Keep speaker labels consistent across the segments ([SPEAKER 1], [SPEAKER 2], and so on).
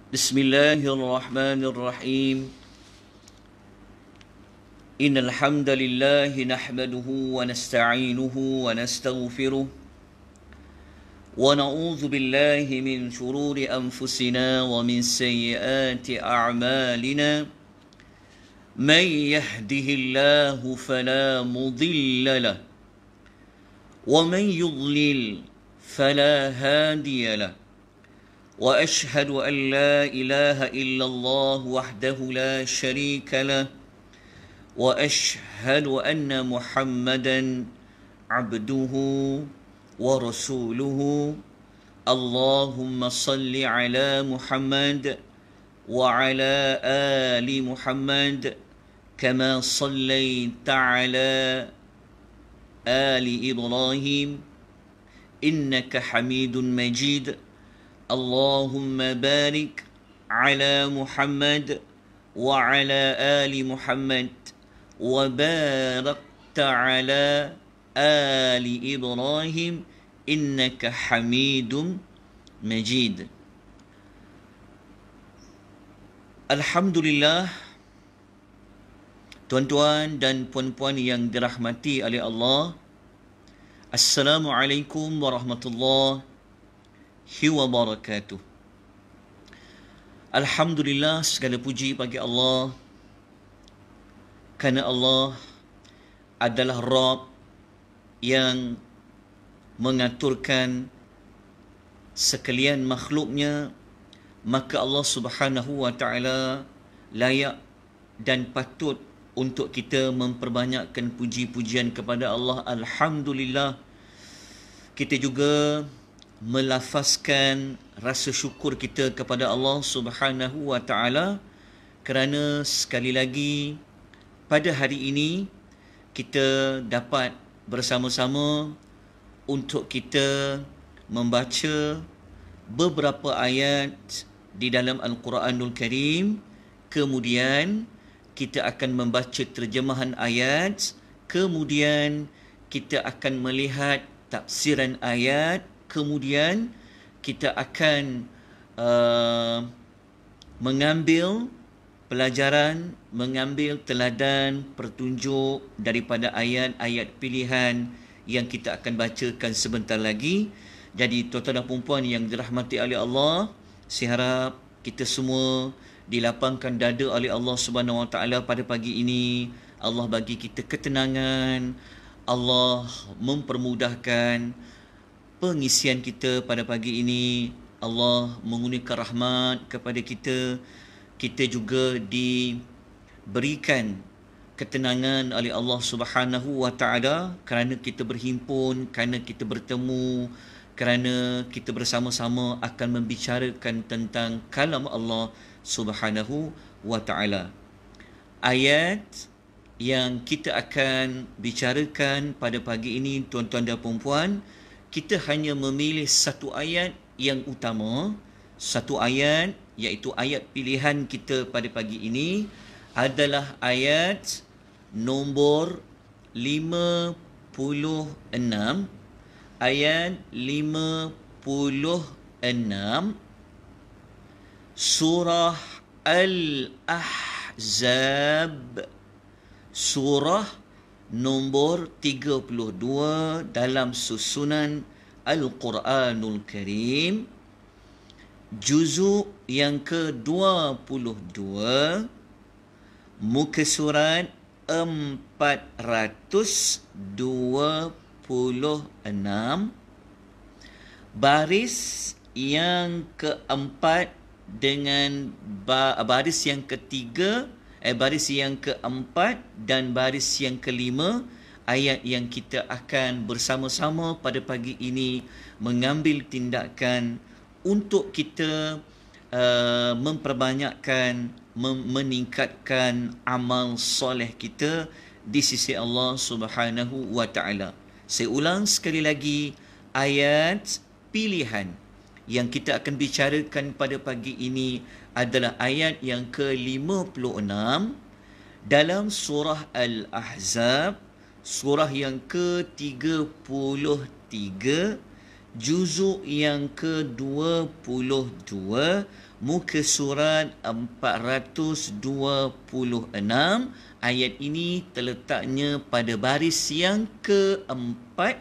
[SPEAKER 1] بسم الله الرحمن الرحيم إن الحمد لله نحمده ونستعينه ونستغفره ونعوذ بالله من شرور أنفسنا ومن سيئات أعمالنا من يهده الله فلا مضل له ومن يضلل فلا هادي له وأشهد أن لا إله إلا الله وحده لا شريك له وأشهد أن محمدا عبده ورسوله اللهم صل على محمد وعلى آل محمد كما صليت على آل إبراهيم إنك حميد مجيد اللهم بارك على محمد وعلى آل محمد وباركت على آل إبراهيم إنك حميد مجيد. Alhamdulillah, tuan-tuan dan puan-puan yang dirahmati oleh Allah, Assalamualaikum warahmatullahi wabarakatuh. Alhamdulillah, segala puji bagi Allah, kerana Allah adalah Rabb yang mengaturkan sekalian makhluknya, maka Allah Subhanahu wa ta'ala layak dan patut untuk kita memperbanyakkan puji-pujian kepada Allah. Alhamdulillah, kita juga melafazkan rasa syukur kita kepada Allah Subhanahu wa ta'ala kerana sekali lagi pada hari ini kita dapat bersama-sama untuk kita membaca beberapa ayat di dalam Al-Quranul Karim. Kemudian kita akan membaca terjemahan ayat, kemudian kita akan melihat tafsiran ayat, kemudian kita akan mengambil pelajaran, mengambil teladan, petunjuk daripada ayat-ayat pilihan yang kita akan bacakan sebentar lagi. Jadi tuan-tuan dan puan-puan yang dirahmati oleh Allah, saya harap kita semua dilapangkan dada oleh Allah Subhanahu Wa Taala pada pagi ini. Allah bagi kita ketenangan, Allah mempermudahkan pengisian kita pada pagi ini. Allah mengurniakan rahmat kepada kita. Kita juga diberikan ketenangan oleh Allah Subhanahu wa ta'ala kerana kita berhimpun, kerana kita bertemu, kerana kita bersama-sama akan membicarakan tentang kalam Allah Subhanahu wa ta'ala. Ayat yang kita akan bicarakan pada pagi ini, tuan-tuan dan puan-puan, kita hanya memilih satu ayat yang utama, satu ayat, iaitu ayat pilihan kita pada pagi ini adalah ayat nombor 56, ayat 56 surah Al-Ahzab, surah nombor 32 dalam susunan Al-Quranul Karim, juzuk yang ke-22, muka surat 426, baris yang keempat dengan baris yang ketiga, baris yang keempat dan baris yang kelima, ayat yang kita akan bersama-sama pada pagi ini mengambil tindakan untuk kita memperbanyakkan, meningkatkan amal soleh kita di sisi Allah Subhanahu wa ta'ala. Saya ulang sekali lagi, ayat pilihan yang kita akan bicarakan pada pagi ini adalah ayat yang ke-56 dalam surah Al-Ahzab, surah yang ke-33, juzuk yang ke-22, muka surat 426. Ayat ini terletaknya pada baris yang keempat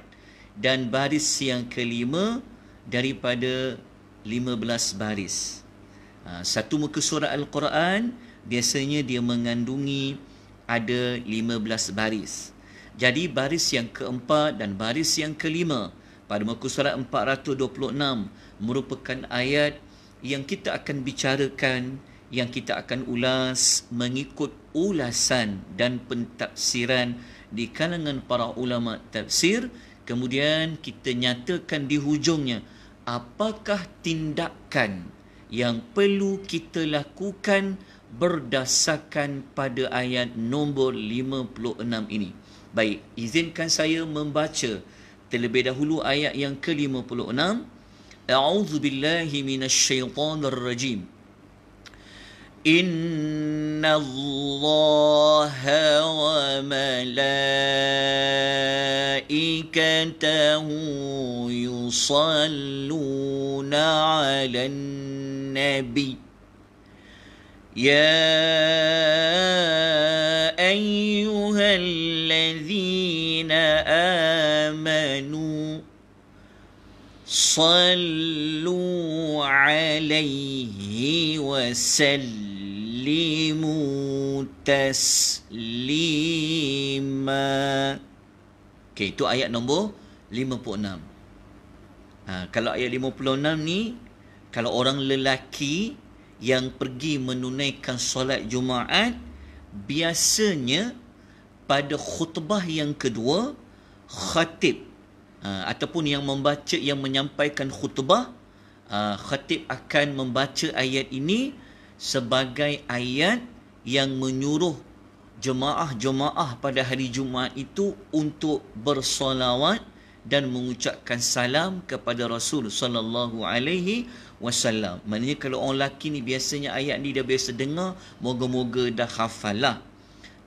[SPEAKER 1] dan baris yang kelima daripada 15 baris. Satu muka surat Al-Quran biasanya dia mengandungi ada 15 baris. Jadi baris yang keempat dan baris yang kelima pada muka surat 426 merupakan ayat yang kita akan bicarakan, yang kita akan ulas mengikut ulasan dan pentafsiran di kalangan para ulama tafsir. Kemudian kita nyatakan di hujungnya apakah tindakan yang perlu kita lakukan berdasarkan pada ayat nombor 56 ini. Baik, izinkan saya membaca terlebih dahulu ayat yang ke-56. A'udzu billahi minasyaitonir rajim. Inna Allaha wa malaikatahu yusalluna 'alan nabi. يا أيها الذين آمنوا صلوا عليه وسلموا تسليما. Okey, itu ayat nombor 56. Kalau ayat 56 ni, kalau orang lelaki yang pergi menunaikan solat Jumaat, biasanya pada khutbah yang kedua, khatib ataupun yang membaca, yang menyampaikan khutbah, khatib akan membaca ayat ini sebagai ayat yang menyuruh jemaah-jemaah pada hari Jumaat itu untuk bersolawat dan mengucapkan salam kepada Rasul sallallahu alaihi wasallam. Maknanya kalau orang lelaki ni biasanya ayat ni dia biasa dengar, moga-moga dah hafal lah.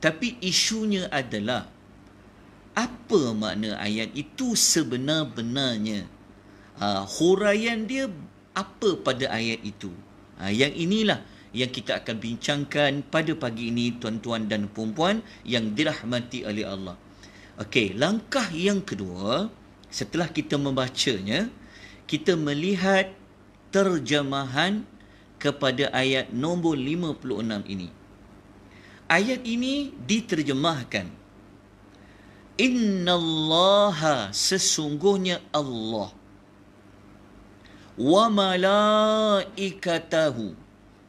[SPEAKER 1] Tapi isunya adalah apa makna ayat itu sebenar-benarnya. Huraian dia apa pada ayat itu. Yang inilah yang kita akan bincangkan pada pagi ini, tuan-tuan dan puan-puan yang dirahmati oleh Allah. Okey, langkah yang kedua, setelah kita membacanya, kita melihat terjemahan kepada ayat nombor 56 ini. Ayat ini diterjemahkan, Innallaha, sesungguhnya Allah, wa malaikatahu,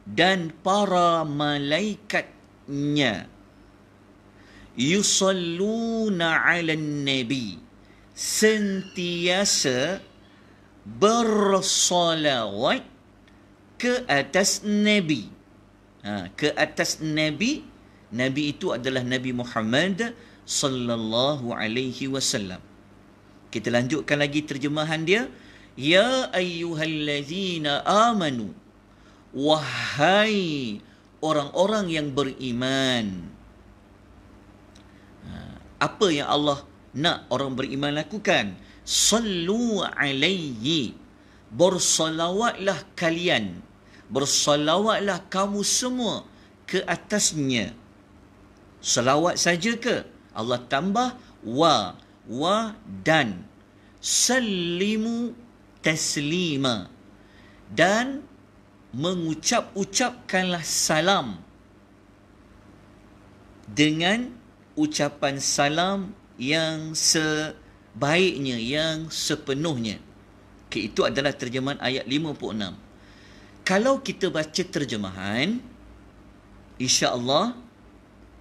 [SPEAKER 1] dan para malaikatnya, yusalluna 'alan nabi, sentiasa bersolawat ke atas Nabi. Ke atas Nabi. Nabi itu adalah Nabi Muhammad sallallahu alaihi wasallam. Kita lanjutkan lagi terjemahan dia. Ya ayyuhallazina amanu, wahai orang-orang yang beriman. Apa yang Allah nak orang beriman lakukan? Sallu alaihi, bersolawatlah kalian, bersolawatlah kamu semua ke atasnya. Selawat saja ke? Allah tambah wa dan sallimu taslima, dan mengucapkanlah salam dengan ucapan salam yang sebaiknya, yang sepenuhnya. Okay, itu adalah terjemahan ayat 56. Kalau kita baca terjemahan, insya-Allah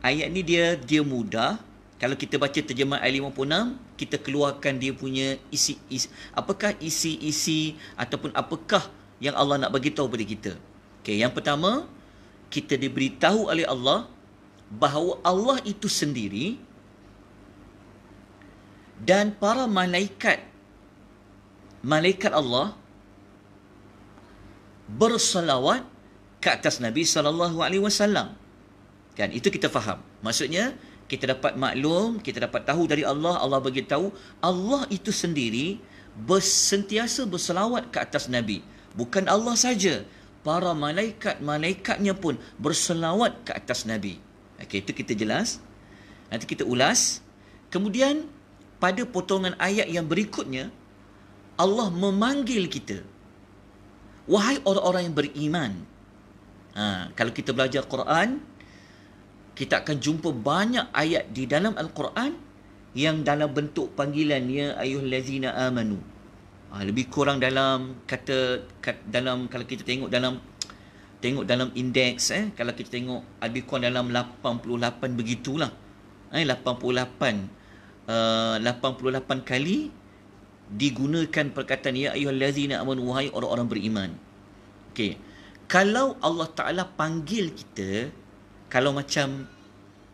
[SPEAKER 1] ayat ni dia mudah. Kalau kita baca terjemahan ayat 56, kita keluarkan dia punya apakah isi ataupun apakah yang Allah nak bagi tahu pada kita. Okay, yang pertama, kita diberitahu oleh Allah bahawa Allah itu sendiri dan para malaikat Allah bersalawat ke atas Nabi sallallahu alaihi wasallam. Kan, itu kita faham. Maksudnya kita dapat maklum, kita dapat tahu dari Allah, Allah bagi tahu Allah itu sendiri sentiasa berselawat ke atas Nabi. Bukan Allah saja, para malaikat-malaikatnya pun berselawat ke atas Nabi. Okey, itu kita jelas. Nanti kita ulas. Kemudian pada potongan ayat yang berikutnya, Allah memanggil kita, wahai orang-orang yang beriman. Kalau kita belajar Quran, kita akan jumpa banyak ayat di dalam Al-Quran yang dalam bentuk panggilan, ya ayyuhallazina amanu. Lebih kurang dalam dalam kalau kita tengok dalam indeks, kalau kita tengok lebih kurang dalam 88 begitulah. 88 kali digunakan perkataan ya ayyuhallazina amanu, wahai orang-orang beriman. Okey. Kalau Allah Taala panggil kita, kalau macam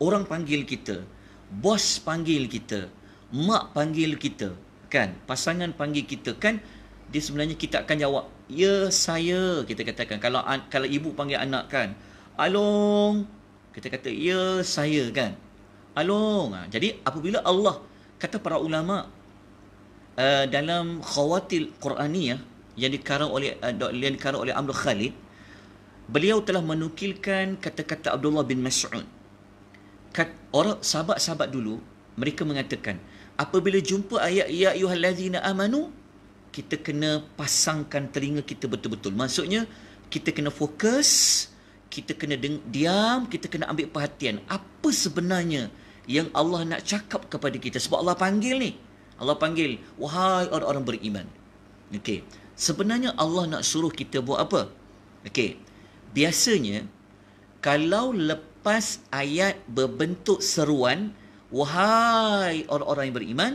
[SPEAKER 1] orang panggil kita, bos panggil kita, mak panggil kita, kan, pasangan panggil kita, kan, dia sebenarnya kita akan jawab, ya saya, kita katakan. Kalau ibu panggil anak, kan, Along, kita kata ya saya, kan, Along. Jadi apabila Allah, kata para ulama dalam Khawatil Quraniyah yang dikarang oleh Amr Khalid, beliau telah menukilkan kata-kata Abdullah bin Mas'ud. Orang sahabat-sahabat dulu, mereka mengatakan, apabila jumpa ayat ya ayyuhallazina amanu, kita kena pasangkan telinga kita betul-betul. Maksudnya, kita kena fokus, kita kena diam, kita kena ambil perhatian. Apa sebenarnya yang Allah nak cakap kepada kita? Sebab Allah panggil ni. Allah panggil, wahai orang-orang beriman. Okey. Sebenarnya Allah nak suruh kita buat apa? Okey. Biasanya, kalau lepas ayat berbentuk seruan, wahai orang-orang yang beriman,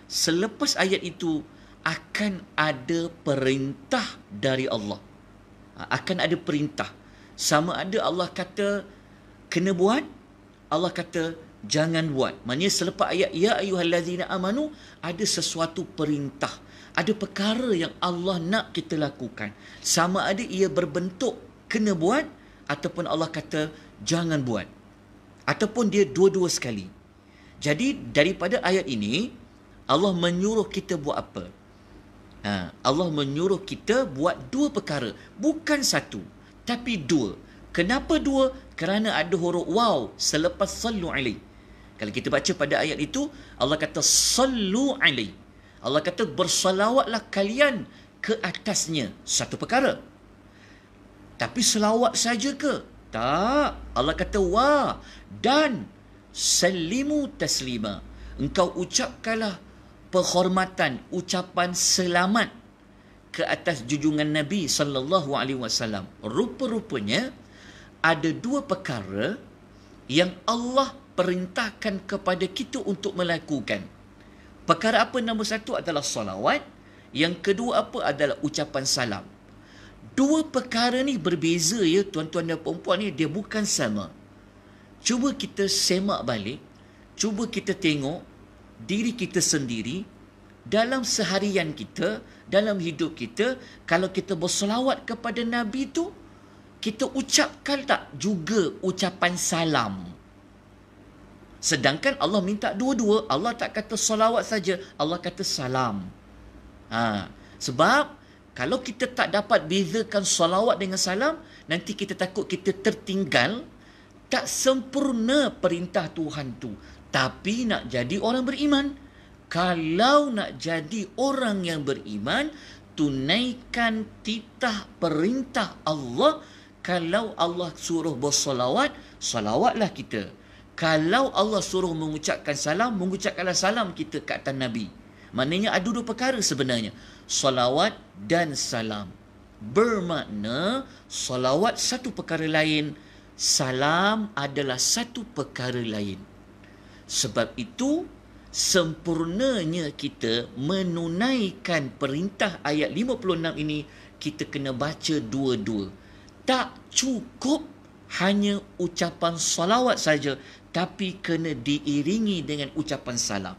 [SPEAKER 1] selepas ayat itu akan ada perintah dari Allah. Akan ada perintah. Sama ada Allah kata kena buat, Allah kata jangan buat. Maksudnya selepas ayat ya ayyuhallazina amanu, ada sesuatu perintah. Ada perkara yang Allah nak kita lakukan. Sama ada ia berbentuk kena buat, ataupun Allah kata jangan buat, ataupun dia dua-dua sekali. Jadi daripada ayat ini, Allah menyuruh kita buat apa? Allah menyuruh kita buat dua perkara, bukan satu, tapi dua. Kenapa dua? Kerana ada huruf waw selepas sallu alaihi. Kalau kita baca pada ayat itu, Allah kata sallu alaihi. Allah kata bersalawatlah kalian ke atasnya. Satu perkara. Tapi selawat saja ke? Tak. Allah kata wa dan salimu taslima. Engkau ucapkanlah penghormatan, ucapan selamat ke atas junjungan Nabi sallallahu alaihi wasallam. Rupa-rupanya ada dua perkara yang Allah perintahkan kepada kita untuk melakukan. Perkara apa? Nombor satu adalah salawat. Yang kedua apa? Adalah ucapan salam. Dua perkara ni berbeza, ya tuan-tuan dan puan-puan, ni dia bukan sama. Cuba kita semak balik, cuba kita tengok diri kita sendiri dalam seharian kita, dalam hidup kita. Kalau kita berselawat kepada Nabi tu, kita ucapkan tak juga ucapan salam? Sedangkan Allah minta dua-dua. Allah tak kata salawat saja, Allah kata salam. Sebab kalau kita tak dapat bezakan salawat dengan salam, nanti kita takut kita tertinggal, tak sempurna perintah Tuhan tu. Tapi nak jadi orang beriman, kalau nak jadi orang yang beriman, tunaikan titah perintah Allah. Kalau Allah suruh bersalawat, salawatlah kita. Kalau Allah suruh mengucapkan salam, mengucapkanlah salam kita ke atas Nabi. Maknanya ada dua perkara sebenarnya, salawat dan salam. Bermakna salawat satu perkara lain, salam adalah satu perkara lain. Sebab itu sempurnanya kita menunaikan perintah ayat 56 ini, kita kena baca dua-dua. Tak cukup hanya ucapan salawat saja, tapi kena diiringi dengan ucapan salam.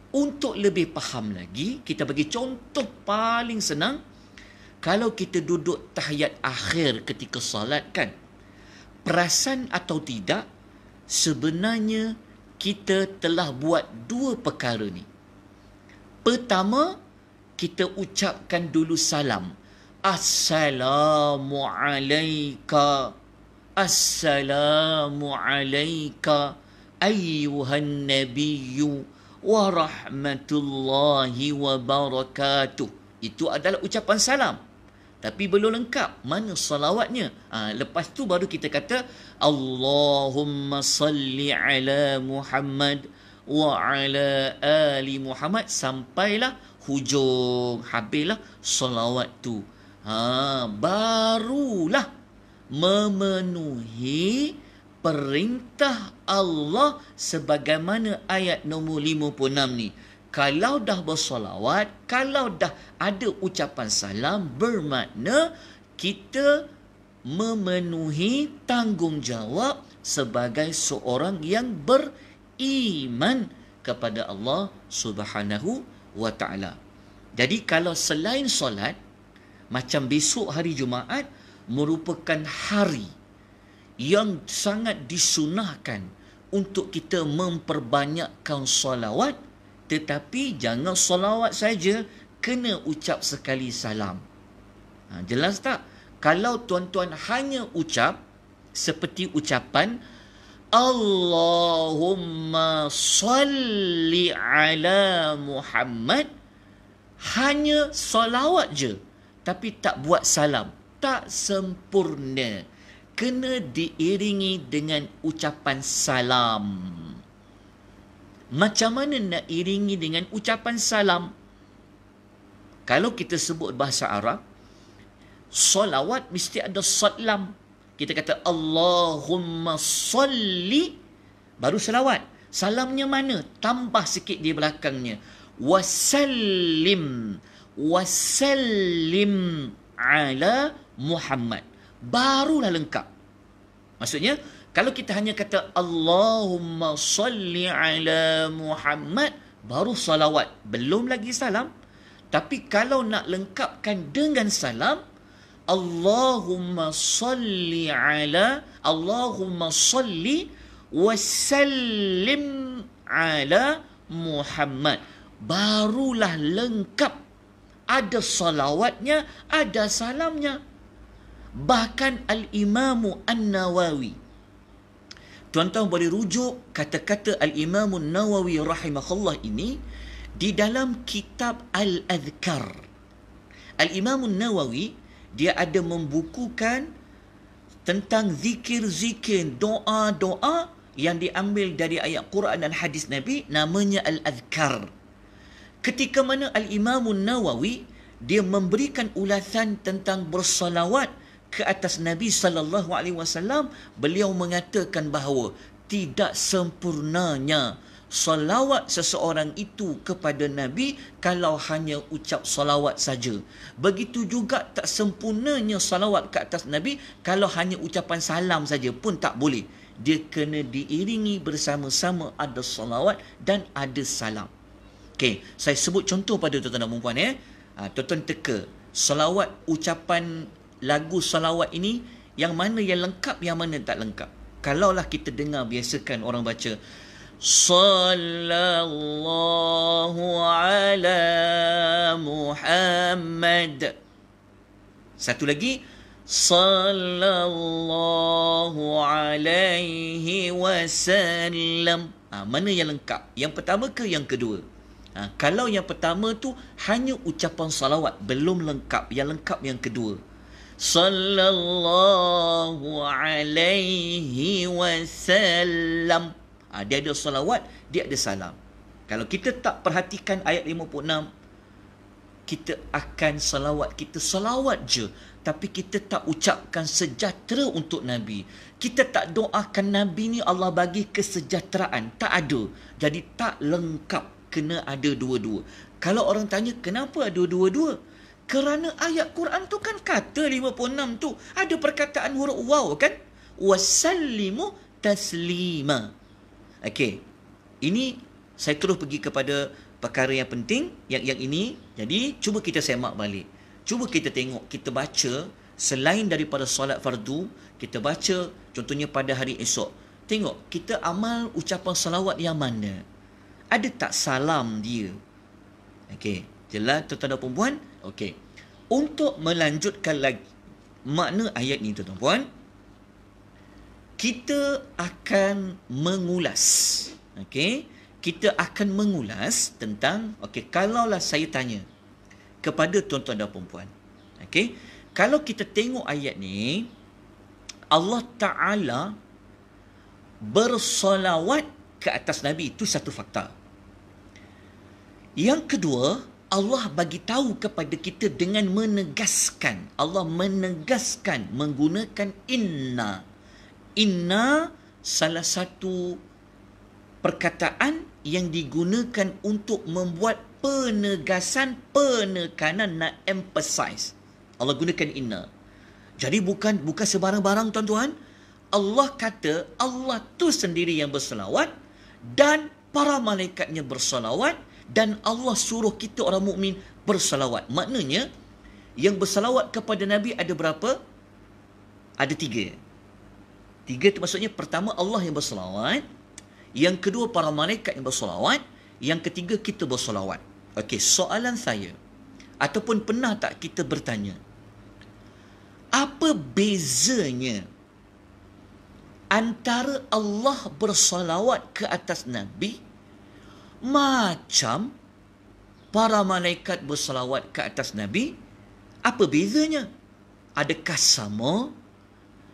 [SPEAKER 1] Untuk lebih faham lagi, kita bagi contoh paling senang. Kalau kita duduk tahiyat akhir ketika salat, kan, perasan atau tidak, sebenarnya kita telah buat dua perkara ni. Pertama, kita ucapkan dulu salam. Assalamu alayka. Assalamu alayka ayyuhan nabiyyu wa rahmatullahi wa barakatuh. Itu adalah ucapan salam. Tapi belum lengkap. Mana salawatnya? Lepas tu baru kita kata Allahumma salli ala Muhammad wa ala ali Muhammad. Sampailah hujung. Habislah salawat tu. Barulah memenuhi perintah Allah sebagaimana ayat nombor 56 ni. Kalau dah bersolawat, kalau dah ada ucapan salam, bermakna kita memenuhi tanggungjawab sebagai seorang yang beriman kepada Allah Subhanahu wa ta'ala. Jadi kalau selain solat, macam besok hari Jumaat merupakan hari yang sangat disunahkan untuk kita memperbanyakkan solawat, tetapi jangan solawat saja, kena ucap sekali salam. Jelas tak? Kalau tuan-tuan hanya ucap seperti ucapan Allahumma salli ala Muhammad, hanya solawat je, tapi tak buat salam, tak sempurna. Kena diiringi dengan ucapan salam. Macam mana nak iringi dengan ucapan salam? Kalau kita sebut bahasa Arab, solawat mesti ada salam. Kita kata Allahumma salli, baru salawat. Salamnya mana? Tambah sikit di belakangnya. Wasallim ala Muhammad. Barulah lengkap. Maksudnya, kalau kita hanya kata Allahumma salli ala Muhammad, baru salawat, belum lagi salam. Tapi kalau nak lengkapkan dengan salam, Allahumma salli wasallim ala Muhammad, barulah lengkap. Ada salawatnya, ada salamnya. Bahkan Al-Imamu An-Nawawi, tuan-tuan boleh rujuk kata-kata Al-Imamu An-Nawawi rahimahullah ini di dalam kitab Al-Adhkar. Al-Imamu An-Nawawi, dia ada membukukan tentang zikir-zikir, doa-doa yang diambil dari ayat Quran dan hadis Nabi, namanya Al-Adhkar. Ketika mana Al-Imamu An-Nawawi, dia memberikan ulasan tentang bersalawat ke atas Nabi sallallahu alaihi wasallam, beliau mengatakan bahawa tidak sempurnanya salawat seseorang itu kepada Nabi kalau hanya ucap salawat saja. Begitu juga tak sempurnanya salawat ke atas Nabi kalau hanya ucapan salam saja pun tak boleh. Dia kena diiringi bersama-sama, ada salawat dan ada salam. Okey, saya sebut contoh pada tuan-tuan dan puan-puan ya. Tuan-tuan teka, salawat, ucapan lagu salawat ini, yang mana yang lengkap, yang mana tak lengkap. Kalaulah kita dengar, biasakan orang baca Sallallahu ala Muhammad. Satu lagi, Sallallahu alaihi wasallam. Mana yang lengkap? Yang pertama ke yang kedua? Kalau yang pertama tu hanya ucapan salawat, belum lengkap. Yang lengkap yang kedua. Sallallahu alaihi wasallam. Dia ada salawat, dia ada salam. Kalau kita tak perhatikan ayat 56, kita akan salawat, kita salawat je, tapi kita tak ucapkan sejahtera untuk Nabi. Kita tak doakan Nabi ni Allah bagi kesejahteraan. Tak ada. Jadi tak lengkap. Kena ada dua-dua. Kalau orang tanya, kenapa ada dua-dua? Kerana ayat Quran tu kan kata 56 tu ada perkataan huruf waw kan? Wasallimu taslima. Okey. Ini saya terus pergi kepada perkara yang penting yang ini. Jadi cuba kita semak balik. Cuba kita tengok, kita baca selain daripada solat fardu, kita baca contohnya pada hari esok. Tengok kita amal ucapan salawat yang mana? Ada tak salam dia? Okey. Jelas tuan-tuan dan puan? Okey. Untuk melanjutkan lagi makna ayat ni tuan-tuan dan puan, kita akan mengulas. Okey. Kita akan mengulas tentang, kalaulah saya tanya kepada tuan-tuan dan puan. Okey. Kalau kita tengok ayat ni, Allah Ta'ala bersolawat ke atas Nabi. Itu satu fakta. Yang kedua, Allah bagi tahu kepada kita dengan menegaskan. Allah menegaskan menggunakan inna. Inna salah satu perkataan yang digunakan untuk membuat penegasan, penekanan, nak emphasize. Allah gunakan inna. Jadi bukan sebarang-barang tuan-tuan. Allah kata Allah tu sendiri yang berselawat dan para malaikatnya berselawat dan Allah suruh kita orang mukmin berselawat. Maknanya yang berselawat kepada Nabi ada berapa? Ada 3. 3 itu maksudnya pertama Allah yang berselawat, yang kedua para malaikat yang berselawat, yang ketiga kita berselawat. Okey, soalan saya ataupun pernah tak kita bertanya, apa bezanya antara Allah bersalawat ke atas Nabi macam para malaikat bersalawat ke atas Nabi? Apa bezanya? Adakah sama?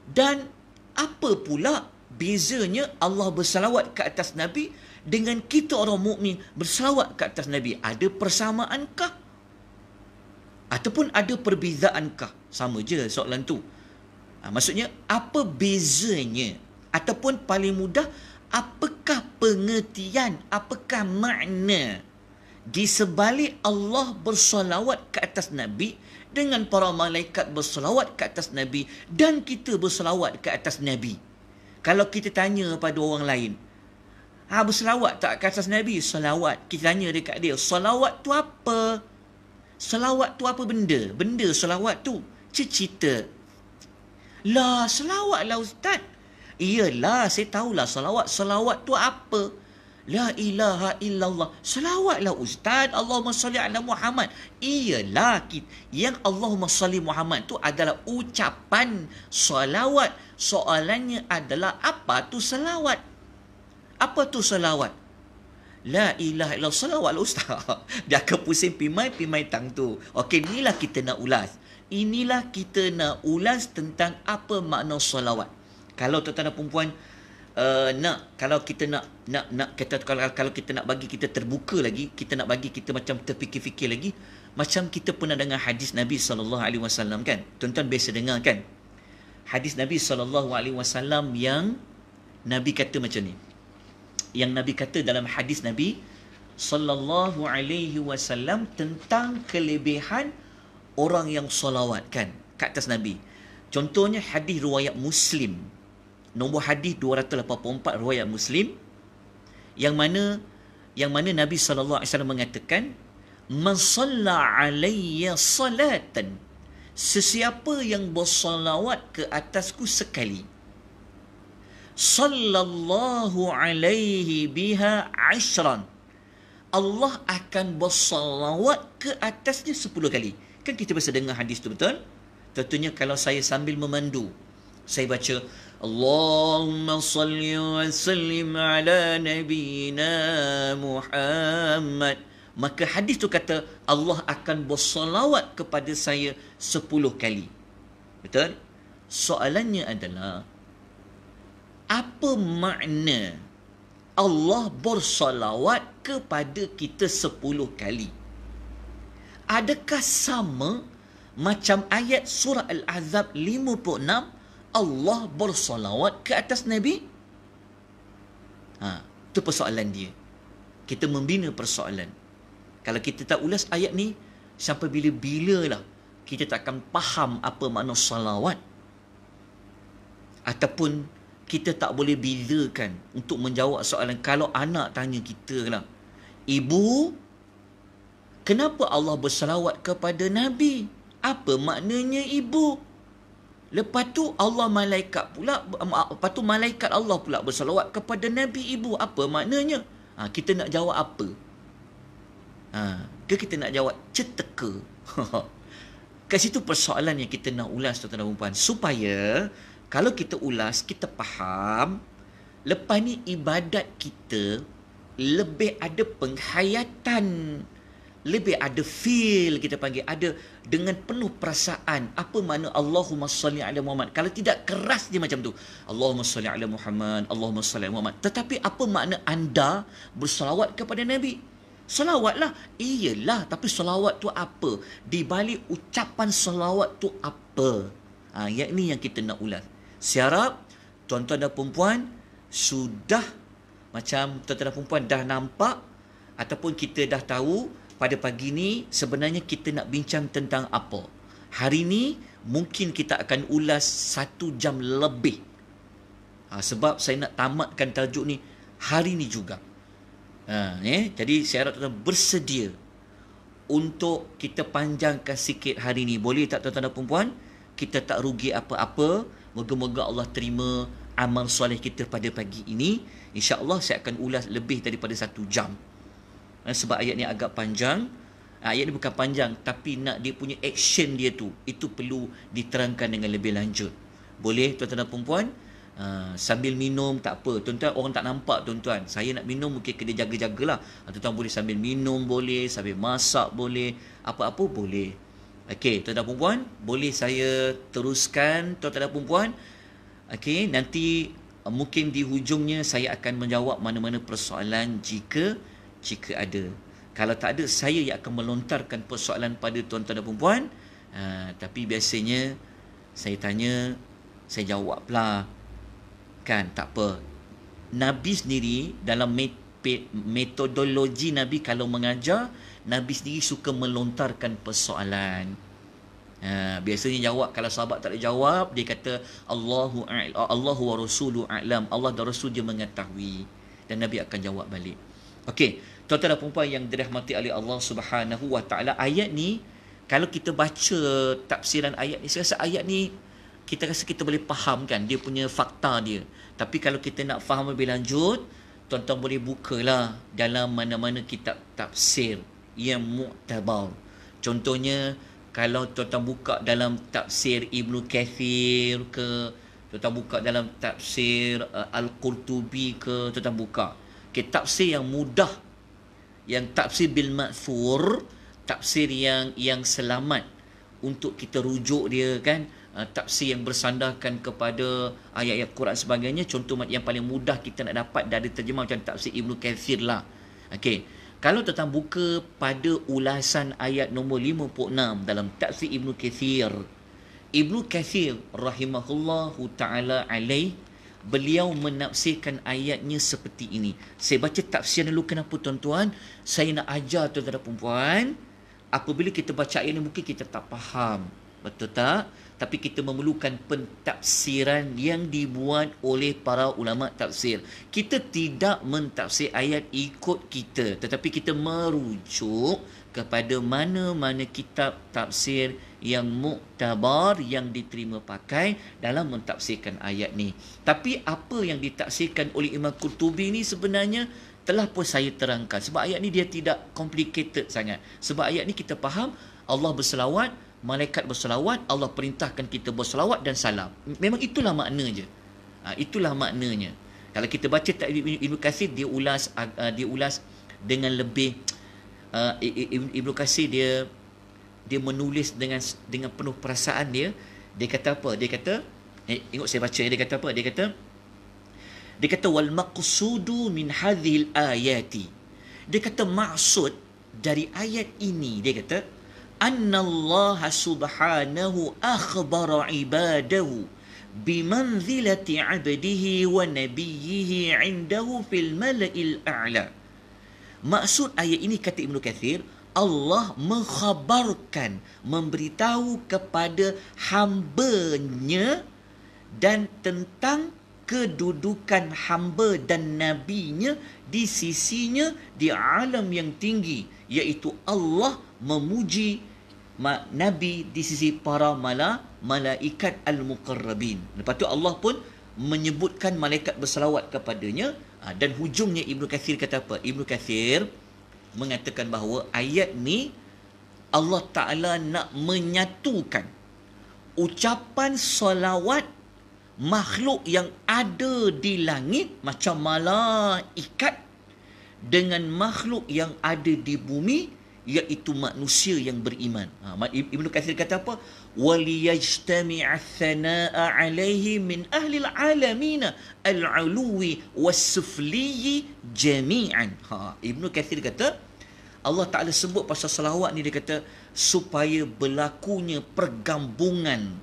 [SPEAKER 1] Dan apa pula bezanya Allah bersalawat ke atas Nabi dengan kita orang mukmin bersalawat ke atas Nabi? Ada persamaankah? Ataupun ada perbezaankah? Sama je soalan tu. Maksudnya, apa bezanya? Ataupun paling mudah, apakah pengertian, apakah makna di sebalik Allah bersolawat ke atas Nabi dengan para malaikat bersolawat ke atas Nabi dan kita bersolawat ke atas Nabi? Kalau kita tanya pada orang lain, bersolawat tak ke atas Nabi? Solawat. Kita tanya dekat dia, solawat tu apa? Solawat tu apa benda? Benda solawat tu. Cerita. Lah, selawat lah Ustaz. Iyalah, saya tahulah selawat. Selawat tu apa? La ilaha illallah. Selawat lah Ustaz. Allahumma salli ala Muhammad. Iyalah, yang Allahumma salli Muhammad tu adalah ucapan selawat. Soalannya adalah apa tu selawat? Apa tu selawat? La ilaha illallah. Selawat lah Ustaz. Dia akan pusing pimai tang tu. Okey, inilah kita nak ulas. Inilah kita nak ulas tentang apa makna solawat. Kalau tuan-tuan dan puan kalau kita nak kata, kalau kita nak bagi kita terbuka lagi, kita nak bagi kita macam terfikir-fikir lagi, macam kita pernah dengar hadis Nabi SAW kan? Tuan-tuan biasa dengar kan? Hadis Nabi SAW yang Nabi kata macam ni. Yang Nabi kata dalam hadis Nabi SAW tentang kelebihan orang yang solawat kan ke atas Nabi. Contohnya hadis riwayat Muslim, nombor hadis 284 riwayat Muslim, yang mana Nabi sallallahu alaihi wasallam mengatakan, man shalla alayya salatan, sesiapa yang bersolawat ke atasku sekali, sallallahu alaihi biha ashran, Allah akan bersolawat ke atasnya 10 kali. Kan kita biasa dengar hadis tu, betul? Tentunya kalau saya sambil memandu, saya baca Allahumma salli wa sallim ala nabiyyina Muhammad, maka hadis tu kata Allah akan bersolawat kepada saya 10 kali. Betul? Soalannya adalah, apa makna Allah bersolawat kepada kita 10 kali? Adakah sama macam ayat surah Al-Ahzab 56, Allah bersolawat ke atas Nabi? Itu persoalan dia. Kita membina persoalan. Kalau kita tak ulas ayat ni, sampai bila-bila lah kita tak akan faham apa makna salawat. Ataupun kita tak boleh bezakan untuk menjawab soalan. Kalau anak tanya kita lah, ibu, kenapa Allah bersalawat kepada Nabi? Apa maknanya ibu? Lepas tu malaikat Allah pula bersalawat kepada Nabi ibu. Apa maknanya? Kita nak jawab apa? ke kita nak jawab ceteka? Kat situ persoalan yang kita nak ulas, tuan-tuan dan puan, supaya kalau kita ulas, kita faham, lepas ni ibadat kita lebih ada penghayatan, lebih ada feel, kita panggil, ada dengan penuh perasaan. Apa makna Allahumma salli ala Muhammad? Kalau tidak, keras dia macam tu, Allahumma salli ala Muhammad, Allahumma salli ala Muhammad. Tetapi apa makna anda bersalawat kepada Nabi? Salawatlah. Iyalah, tapi salawat tu apa? Di balik ucapan salawat tu apa? Yang ni yang kita nak ulas. Siarap tuan-tuan dan perempuan sudah, macam tuan-tuan dan perempuan dah nampak ataupun kita dah tahu, pada pagi ni sebenarnya kita nak bincang tentang apa. Hari ni mungkin kita akan ulas 1 jam lebih. Sebab saya nak tamatkan tajuk ni hari ni juga. Jadi saya harap tuan-tuan bersedia untuk kita panjangkan sikit hari ni. Boleh tak tuan-tuan dan perempuan? Kita tak rugi apa-apa. Moga-moga Allah terima amal soleh kita pada pagi ini. InsyaAllah saya akan ulas lebih daripada 1 jam. Sebab ayat ni agak panjang. Ayat ni bukan panjang, tapi nak dia punya action dia tu, itu perlu diterangkan dengan lebih lanjut. Boleh tuan-tuan dan perempuan? Sambil minum tak apa. Tuan-tuan, orang tak nampak tuan-tuan. Saya nak minum mungkin kena jaga-jagalah. Tuan-tuan boleh sambil minum boleh, sambil masak boleh, apa-apa boleh. Okey, tuan-tuan dan perempuan, boleh saya teruskan tuan-tuan dan perempuan? Okey, nanti mungkin di hujungnya saya akan menjawab mana-mana persoalan jika ada. Kalau tak ada, saya yang akan melontarkan persoalan pada tuan-tuan dan perempuan. Tapi biasanya saya tanya, saya jawablah. Kan, tak apa. Nabi sendiri dalam metodologi Nabi kalau mengajar, Nabi sendiri suka melontarkan persoalan. Biasanya jawab, kalau sahabat tak ada jawab, dia kata Allahu wa rasuluhu a'lam, Allah dan Rasul dia mengetahui, dan Nabi akan jawab balik. Okey, tuan-tuan dan perempuan yang dirahmati oleh Allah Subhanahu wa taala, ayat ni kalau kita baca tafsiran ayat ni, saya rasa ayat ni kita rasa kita boleh faham kan dia punya fakta dia. Tapi kalau kita nak faham lebih lanjut, tuan-tuan boleh bukalah dalam mana-mana kitab tafsir yang mu'tabar. Contohnya, kalau tuan-tuan buka dalam tafsir Ibnu Kathir ke, tuan-tuan buka dalam tafsir Al-Qurtubi ke, tuan-tuan buka. Okay, tafsir yang mudah, yang tafsir bil ma'thur, tafsir yang selamat untuk kita rujuk dia kan, tafsir yang bersandarkan kepada ayat-ayat Quran sebagainya. Contoh yang paling mudah kita nak dapat dari terjemah macam tafsir Ibnu Kathir lah. Okey, kalau tuan-tuan buka pada ulasan ayat nombor 56 dalam tafsir Ibnu Kathir, Ibnu Kathir rahimahullahu ta'ala alaih, beliau menafsirkan ayatnya seperti ini. Saya baca tafsir dulu. Kenapa tuan-tuan? Saya nak ajar tuan-tuan dan perempuan, apabila kita baca ayat ini mungkin kita tak faham. Betul tak? Tapi kita memerlukan pentafsiran yang dibuat oleh para ulama tafsir. Kita tidak mentafsir ayat ikut kita, tetapi kita merujuk kepada mana-mana kitab tafsir yang muktabar, yang diterima pakai dalam mentafsirkan ayat ni. Tapi apa yang ditafsirkan oleh Imam Qurtubi ni sebenarnya telah pun saya terangkan. Sebab ayat ni dia tidak complicated sangat. Sebab ayat ni kita faham Allah berselawat, malaikat berselawat, Allah perintahkan kita berselawat dan salam. Memang itulah makna je. Itulah maknanya. Kalau kita baca Ibnu Katsir, dia ulas dengan lebih Ibnu Katsir dia menulis dengan penuh perasaan dia. Dia kata apa? Dia kata, tengok saya baca, dia kata apa? Dia kata wal maqsudu min hadhil ayati. Dia kata maksud dari ayat ini, dia kata anna Allah subhanahu akhbara ibadahu bimanzilati abdihi wa nabiyhi indahu fil mala'il a'la. Maksud ayat ini, kata Ibnu Katsir, Allah mengkhabarkan, memberitahu kepada hamba-Nya dan tentang kedudukan hamba dan nabinya di sisinya di alam yang tinggi, iaitu Allah memuji Nabi di sisi para malaikat al-muqarrabin. Lepas tu Allah pun menyebutkan malaikat berselawat kepadanya. Dan hujungnya Ibnu Katsir kata apa? Ibnu Katsir mengatakan bahawa ayat ni Allah Ta'ala nak menyatukan ucapan solawat makhluk yang ada di langit macam malaikat dengan makhluk yang ada di bumi, iaitu manusia yang beriman. Ibnu Katsir kata apa? وَلِيَجْتَمِعَ الثَّنَاءَ عَلَيْهِ مِنْ أَهْلِ الْعَالَمِينَ الْعُلُوِّ وَالسُّفْلِيِّ جَمِيعًا. Ibnu Katsir kata, Allah Ta'ala sebut pasal salawat ni, dia kata supaya berlakunya pergabungan,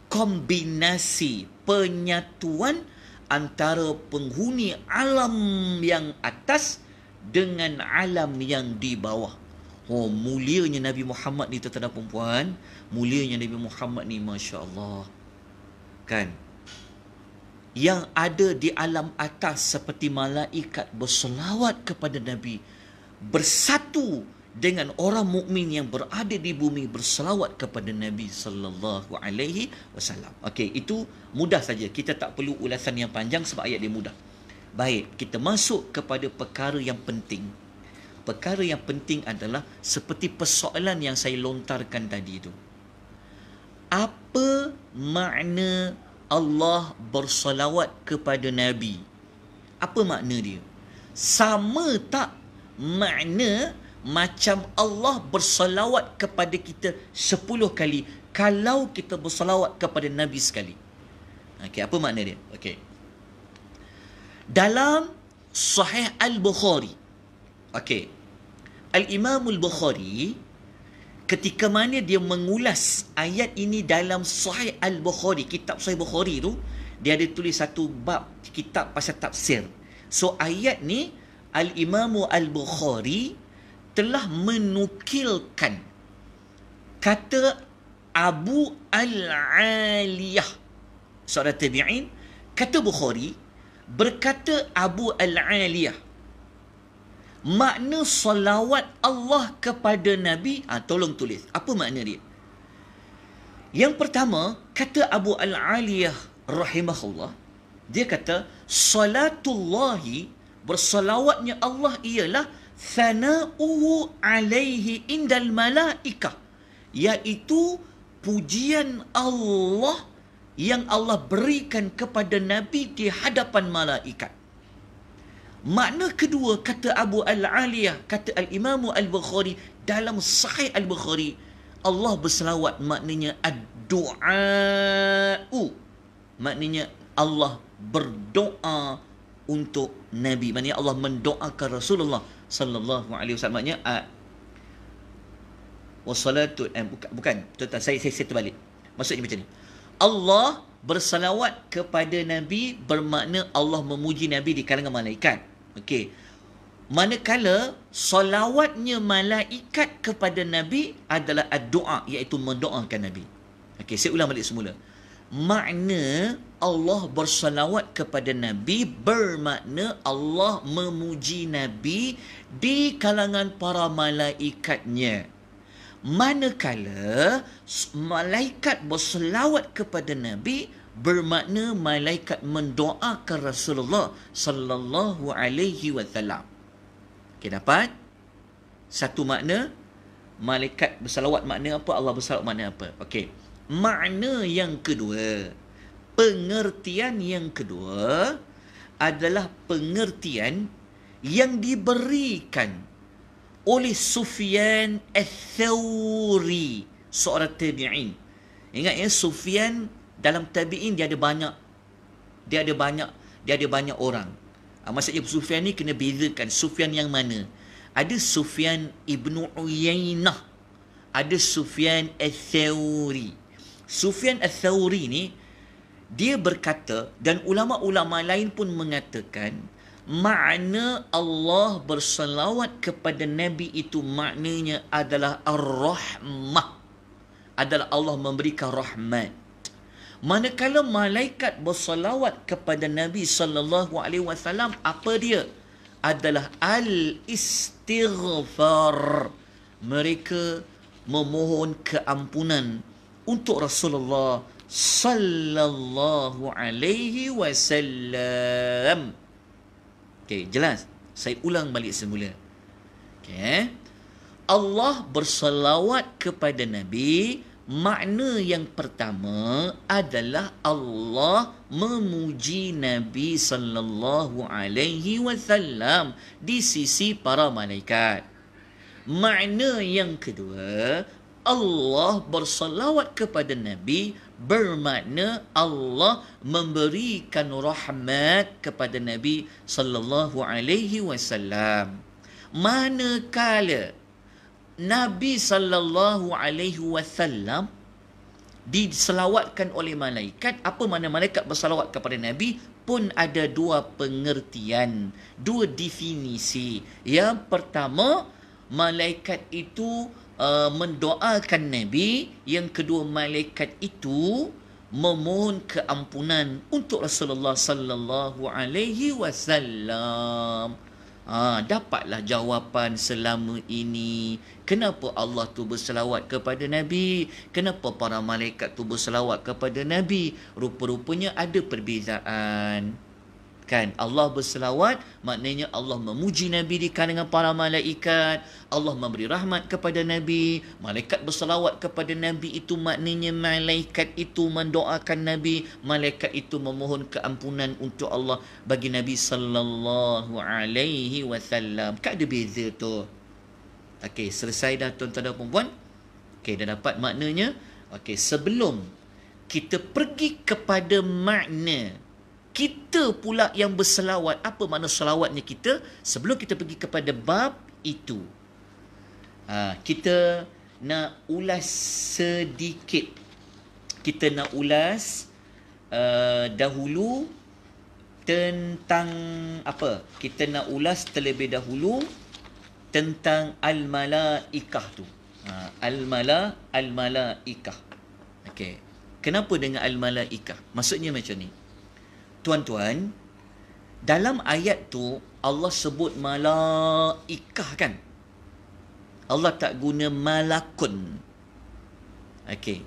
[SPEAKER 1] kombinasi, penyatuan antara penghuni alam yang atas dengan alam yang di bawah. Oh, mulianya Nabi Muhammad ni, tuan-tuan dan puan, mulianya Nabi Muhammad ni, Masya Allah. Kan? Yang ada di alam atas seperti malaikat berselawat kepada Nabi, bersatu dengan orang mukmin yang berada di bumi berselawat kepada Nabi sallallahu alaihi wasallam. Okey, itu mudah saja. Kita tak perlu ulasan yang panjang sebab ayat dia mudah. Baik, kita masuk kepada perkara yang penting. Perkara yang penting adalah seperti persoalan yang saya lontarkan tadi itu. Apa makna Allah bersolawat kepada Nabi? Apa makna dia? Sama tak makna macam Allah bersolawat kepada kita 10 kali kalau kita bersolawat kepada Nabi sekali? Okey, apa makna dia? Okey. Dalam Sahih Al-Bukhari, okey, Al-Imam Al-Bukhari ketika mana dia mengulas ayat ini dalam Sahih Al-Bukhari, kitab Sahih Bukhari tu, dia ada tulis satu bab kitab pasal tafsir. So ayat ni Al-Imam Al-Bukhari telah menukilkan kata Abu Al-Aliyah, seorang tabi'in. Kata Bukhari, berkata Abu Al-Aliyah, makna salawat Allah kepada Nabi, tolong tulis apa makna dia. Yang pertama, kata Abu Al-Aliyah rahimahullah, dia kata salatullahi, bersalawatnya Allah ialah thana'uhu alaihi indal malaikah, iaitu pujian Allah yang Allah berikan kepada Nabi di hadapan malaikat. Makna kedua, kata Abu Al-Aliyah, kata Al-Imam Al-Bukhari dalam Sahih Al-Bukhari, Allah berselawat maknanya ad-du'a'u, maknanya Allah berdoa untuk Nabi, maknanya Allah mendoakan Rasulullah sallallahu alaihi wasallam. Maknanya wassalatu bukan tuan-tuan, saya terbalik. Maksudnya macam ni, Allah bersalawat kepada Nabi bermakna Allah memuji Nabi di kalangan malaikat. Okey. Manakala salawatnya malaikat kepada Nabi adalah ad-doa, iaitu mendoakan Nabi. Okey, saya ulang balik semula. Makna Allah bersalawat kepada Nabi bermakna Allah memuji Nabi di kalangan para malaikatnya. Manakala malaikat berselawat kepada Nabi bermakna malaikat mendoakan Rasulullah sallallahu alaihi wasallam. Okey, dapat satu makna. Malaikat bersalawat makna apa? Allah bersalawat makna apa? Okey. Makna yang kedua, pengertian yang kedua adalah pengertian yang diberikan oleh Sufyan Ats-Tsauri, seorang tabi'in. Ingat ya, Sufyan dalam tabi'in dia ada banyak orang. Maksudnya Sufyan ni kena bezakan Sufyan yang mana. Ada Sufyan Ibnu Uyainah, ada Sufyan Ats-Tsauri. Sufyan Ats-Tsauri ni dia berkata, dan ulama-ulama lain pun mengatakan, makna Allah bersalawat kepada Nabi itu maknanya adalah ar-rahmah, adalah Allah memberikan rahmat. Manakala malaikat bersalawat kepada Nabi sallallahu alaihi wasallam, apa dia? Adalah al-istighfar. Mereka memohon keampunan untuk Rasulullah sallallahu alaihi wasallam. Okey, jelas. Saya ulang balik semula. Okey. Allah bersalawat kepada Nabi, makna yang pertama adalah Allah memuji Nabi sallallahu alaihi wasallam di sisi para malaikat. Makna yang kedua, Allah bersalawat kepada Nabi bermakna Allah memberikan rahmat kepada Nabi sallallahu alaihi wasallam. Manakala Nabi sallallahu alaihi wasallam diselawatkan oleh malaikat, apa makna malaikat bersalawat kepada Nabi pun ada dua pengertian, dua definisi. Yang pertama, malaikat itu mendoakan Nabi. Yang kedua, malaikat itu memohon keampunan untuk Rasulullah sallallahu alaihi wasallam. Dapatlah jawapan selama ini. Kenapa Allah tu berselawat kepada Nabi? Kenapa para malaikat tu berselawat kepada Nabi? Rupa-rupanya ada perbezaan. Kan? Allah berselawat, maknanya Allah memuji Nabi di kalangan para malaikat. Allah memberi rahmat kepada Nabi. Malaikat berselawat kepada Nabi, itu maknanya malaikat itu mendoakan Nabi. Malaikat itu memohon keampunan untuk Allah bagi Nabi sallallahu alaihi wasallam. Kan ada beza tu. Okey, selesai dah tuan-tuan dan puan-puan? Okey, dah dapat maknanya? Okey, sebelum kita pergi kepada makna kita pula yang berselawat, apa makna selawatnya kita, sebelum kita pergi kepada bab itu, kita nak ulas sedikit. Kita nak ulas dahulu tentang apa? Kita nak ulas terlebih dahulu tentang al-malaikah tu. Al-malaikah. Okey. Kenapa dengan al-malaikah? Maksudnya macam ni. Tuan-tuan, dalam ayat tu Allah sebut malaikah kan? Allah tak guna malakun. Okey.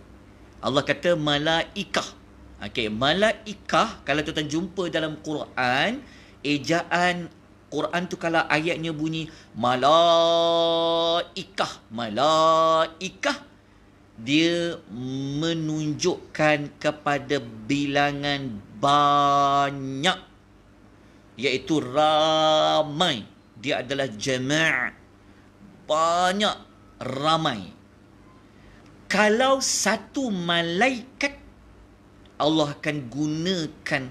[SPEAKER 1] Allah kata malaikah. Okey, malaikah kalau tuan-tuan jumpa dalam Quran, ejaan Quran tu kalau ayatnya bunyi malaikah, dia menunjukkan kepada bilangan banyak, iaitu ramai. Dia adalah jama', banyak, ramai. Kalau satu malaikat, Allah akan gunakan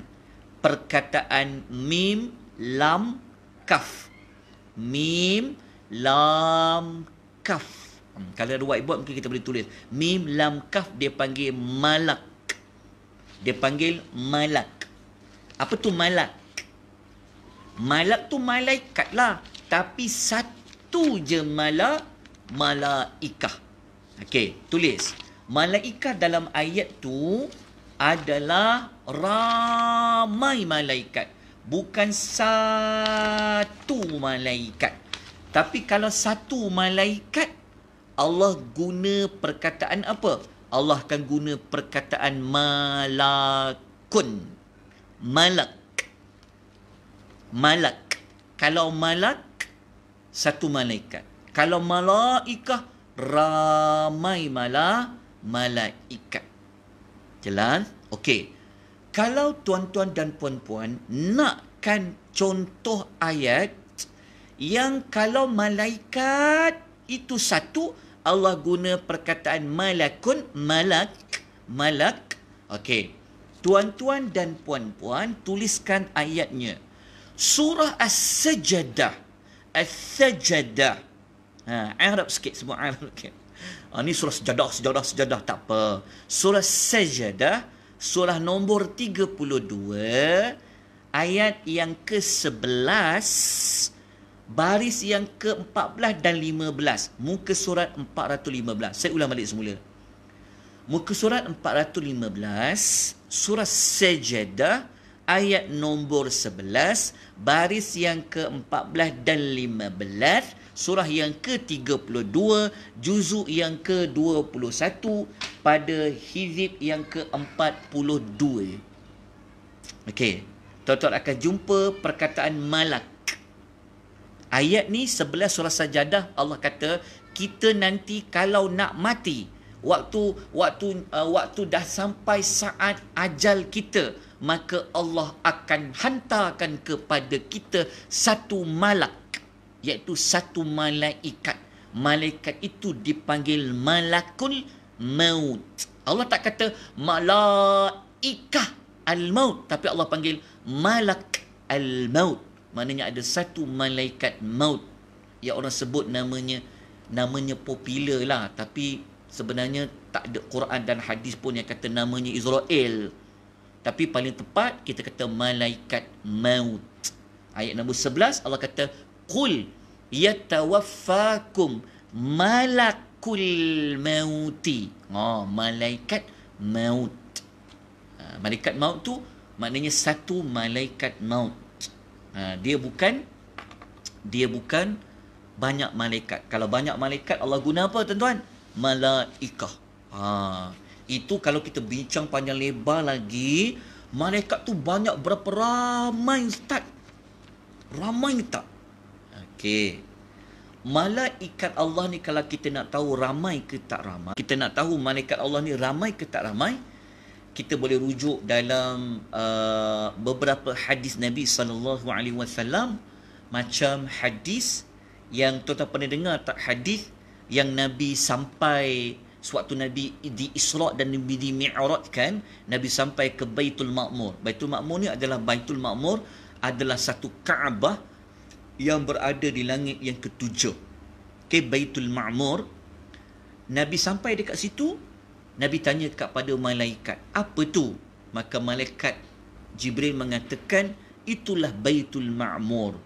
[SPEAKER 1] perkataan mim, lam, kaf. Mim, lam, kaf. Kalau ada whiteboard mungkin kita boleh tulis. Mim, lam, kaf dia panggil malak. Dia panggil malak. Apa tu malak? Malak tu malaikat lah. Tapi satu je malaikah. Okey, tulis. Malaikah dalam ayat tu adalah ramai malaikat. Bukan satu malaikat. Tapi kalau satu malaikat, Allah guna perkataan apa? Allah akan guna perkataan malakun. Malak. Kalau malak, satu malaikat. Kalau malaikah, ramai malaikat. Jelas? Okey. Kalau tuan-tuan dan puan-puan nakkan contoh ayat yang kalau malaikat itu satu, Allah guna perkataan malakun, malak. Okey. Tuan-tuan dan puan-puan tuliskan ayatnya. Surah As-Sajdah. Arab sikit, semua Arab sikit. Ni surah sejadah tak apa. Surah Sajdah, surah nombor 32, ayat yang ke-11, baris yang ke-14 dan 15. Muka surat 415. Saya ulang balik semula. Muka surat 415, surah Sajdah, ayat nombor 11, baris yang ke-14 dan 15, surah yang ke-32, juzuk yang ke-21, pada hizib yang ke-42. Okey. Tuan-tuan akan jumpa perkataan malak. Ayat ni 11 surah Sajadah, Allah kata kita nanti kalau nak mati, waktu dah sampai saat ajal kita, maka Allah akan hantarkan kepada kita satu malak, iaitu satu malaikat. Malaikat itu dipanggil malakul maut. Allah tak kata malaikah al-maut, tapi Allah panggil malak al-maut. Maknanya ada satu malaikat maut yang orang sebut namanya popular lah, tapi sebenarnya tak ada Quran dan hadis pun yang kata namanya Israel. Tapi paling tepat kita kata malaikat maut. Ayat nombor 11 Allah kata qul yatawaffakum malakul mauti. Malaikat maut. Malaikat maut tu maknanya satu malaikat maut. Dia bukan banyak malaikat. Kalau banyak malaikat Allah guna apa tuan-tuan? Malaikah. Itu kalau kita bincang panjang lebar lagi, malaikat tu banyak berapa ramai ustaz? Ramai tak? Okey. Malaikat Allah ni kalau kita nak tahu ramai ke tak ramai, kita nak tahu malaikat Allah ni ramai ke tak ramai, kita boleh rujuk dalam beberapa hadis Nabi SAW. Macam hadis yang tuan-tuan pernah dengar tak, hadis yang Nabi sampai sewaktu Nabi di Isra' dan Nabi di Mi'rajkan, Nabi sampai ke Baitul Ma'mur. Baitul Ma'mur ni adalah adalah satu Kaabah yang berada di langit yang ketujuh. Baitul Ma'mur. Nabi sampai dekat situ, Nabi tanya kepada malaikat, apa tu? Maka malaikat Jibril mengatakan, itulah Baitul Ma'mur.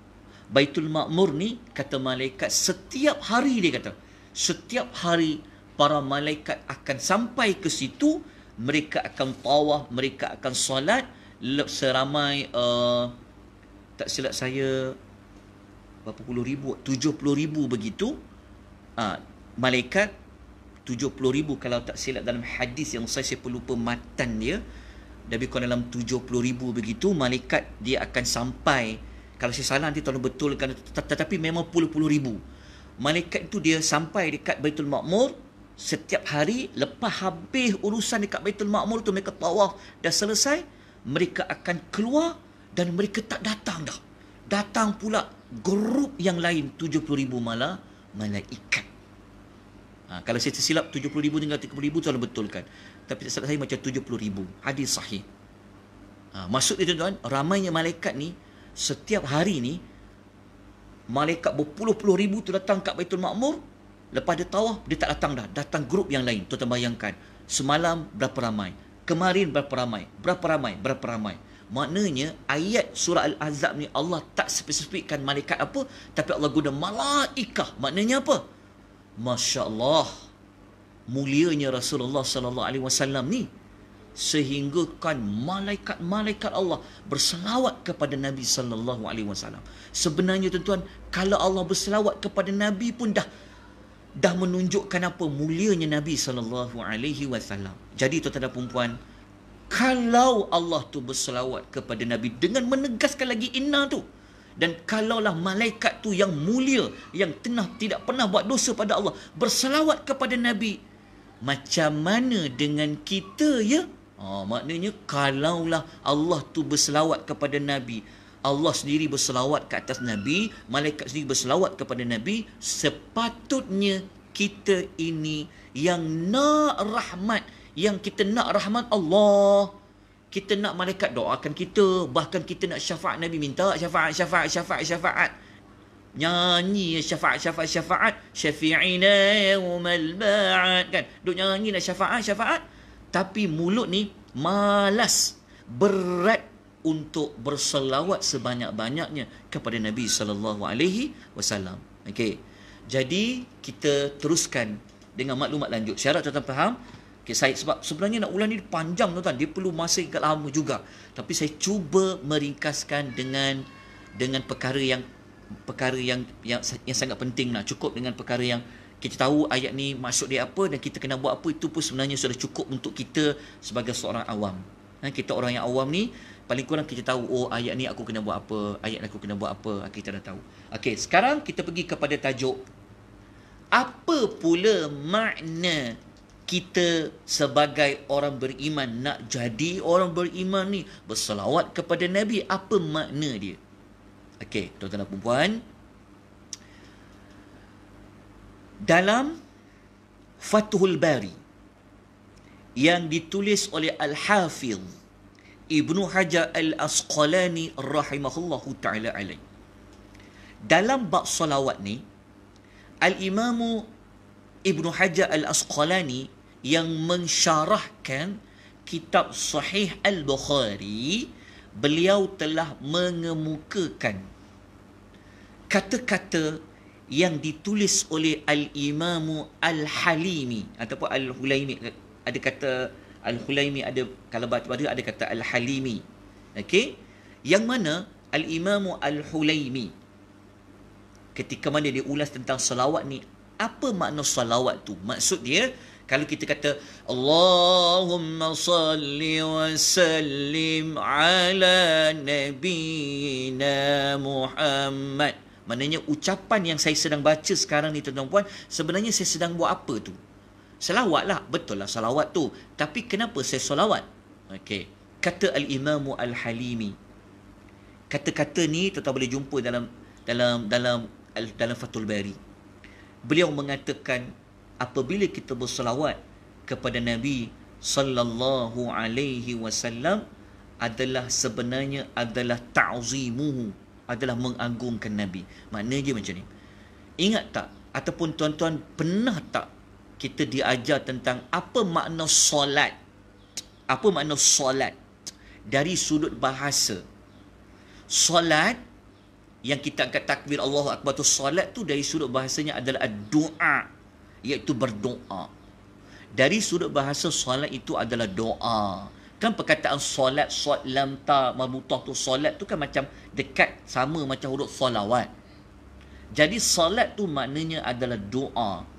[SPEAKER 1] Baitul Ma'mur ni, kata malaikat, setiap hari dia kata, setiap hari para malaikat akan sampai ke situ, mereka akan tawaf, mereka akan solat seramai tak silap saya berapa puluh ribu, 70,000 begitu. Malaikat 70,000 kalau tak silap dalam hadis yang saya lupa matan dia, lebih kurang dalam 70,000 begitu malaikat dia akan sampai. Kalau saya salah nanti tolong betulkan, tetapi memang puluh-puluh ribu malaikat itu dia sampai dekat Baitul Ma'mur setiap hari. Lepas habis urusan dekat Baitul Ma'mur tu, mereka tawaf dah selesai, mereka akan keluar dan mereka tak datang dah. Datang pula grup yang lain 70,000 malaikat. Kalau saya tersilap 70,000 tinggal 30,000 tolong betulkan. Tapi tak salah saya macam 70,000. Hadis sahih. Maksud dia tuan-tuan, ramainya malaikat ni, setiap hari ni malaikat berpuluh-puluh ribu tu datang kat Baitul Ma'mur. Lepas dia tawaf, dia tak datang dah. Datang grup yang lain. Tuan-tuan bayangkan, semalam berapa ramai, kemarin berapa ramai. Maknanya ayat surah Al-Ahzab ni Allah tak spesifikkan malaikat apa, tapi Allah guna malaikah. Maknanya apa? Masya Allah, mulianya Rasulullah sallallahu alaihi wasallam ni, sehingga kan malaikat Allah berselawat kepada Nabi sallallahu alaihi wasallam. Sebenarnya tuan-tuan, kalau Allah berselawat kepada Nabi pun dah menunjukkan apa mulianya Nabi sallallahu alaihi wasallam. Jadi tuan-tuan dan puan-puan, kalau Allah tu berselawat kepada Nabi dengan menegaskan lagi inna tu, dan kalaulah malaikat tu yang mulia, yang tidak pernah buat dosa pada Allah, berselawat kepada Nabi, macam mana dengan kita ya? Maknanya kalaulah Allah tu berselawat kepada Nabi, Allah sendiri berselawat ke atas Nabi, malaikat sendiri berselawat kepada Nabi, sepatutnya kita ini yang nak rahmat, yang kita nak rahmat Allah, kita nak malaikat doakan kita, bahkan kita nak syafaat Nabi, minta syafaat, nyanyi syafaat, syafi'ina yawmal ba'ad, kan, duk nyanyi nak syafaat, tapi mulut ni malas, berat untuk berselawat sebanyak-banyaknya kepada Nabi sallallahu alaihi wasallam. Okey. Jadi kita teruskan dengan maklumat lanjut. Syarat tuan-tuan faham? Okay, sebab sebenarnya nak ulang ni panjang tuan-tuan, dia perlu masa yang lama juga. Tapi saya cuba meringkaskan dengan perkara yang sangat penting lah. Cukup dengan perkara yang kita tahu ayat ni maksud dia apa dan kita kena buat apa, itu pun sebenarnya sudah cukup untuk kita sebagai seorang awam. Kita orang yang awam ni, paling kurang kita tahu, oh ayat ni aku kena buat apa, ayat aku kena buat apa, kita dah tahu. Okey, sekarang kita pergi kepada tajuk. Apa pula makna kita sebagai orang beriman, nak jadi orang beriman ni, berselawat kepada Nabi, apa makna dia? Okey, tuan-tuan dan puan-puan, dalam Fathul Bari yang ditulis oleh Al-Hafiz Ibnu Hajar Al-Asqalani rahimahullahu ta'ala alaih, dalam bab salawat ni, Al-Imamu Ibnu Hajar Al-Asqalani yang mensyarahkan kitab Sahih Al-Bukhari, beliau telah mengemukakan kata-kata yang ditulis oleh Al-Imamu Al-Halimi ataupun Al-Hulaimi. Ada kata Al-Hulaimi, ada kalau baca ada kata Al-Halimi. Okey, yang mana Al-Imamu Al-Hulaimi ketika mana dia ulas tentang salawat ni, apa makna salawat tu? Maksud dia, kalau kita kata Allahumma salli wa sallim ala nabiyyina Muhammad, maknanya ucapan yang saya sedang baca sekarang ni tuan-tuan puan, sebenarnya saya sedang buat apa tu? Salawat lah, betul lah salawat tu. Tapi kenapa saya salawat? Okey, kata Al-Imamu Al-Halimi. Kata-kata ni tuan-tuan boleh jumpa dalam Fathul Bari. Beliau mengatakan, apabila kita berselawat kepada Nabi sallallahu alaihi wasallam, adalah sebenarnya adalah ta'zimuhu, adalah mengagungkan Nabi. Maknanya dia macam ni. Ingat tak, ataupun tuan-tuan pernah tak kita diajar tentang apa makna solat? Apa makna solat dari sudut bahasa? Solat yang kita angkat takbir Allahu Akbar tu, solat tu dari sudut bahasanya adalah doa, iaitu berdoa. Dari sudut bahasa solat itu adalah doa. Kan perkataan solat, sod lam ta marbutah tu, solat tu kan macam dekat sama macam huruf salawat. Jadi solat tu maknanya adalah doa.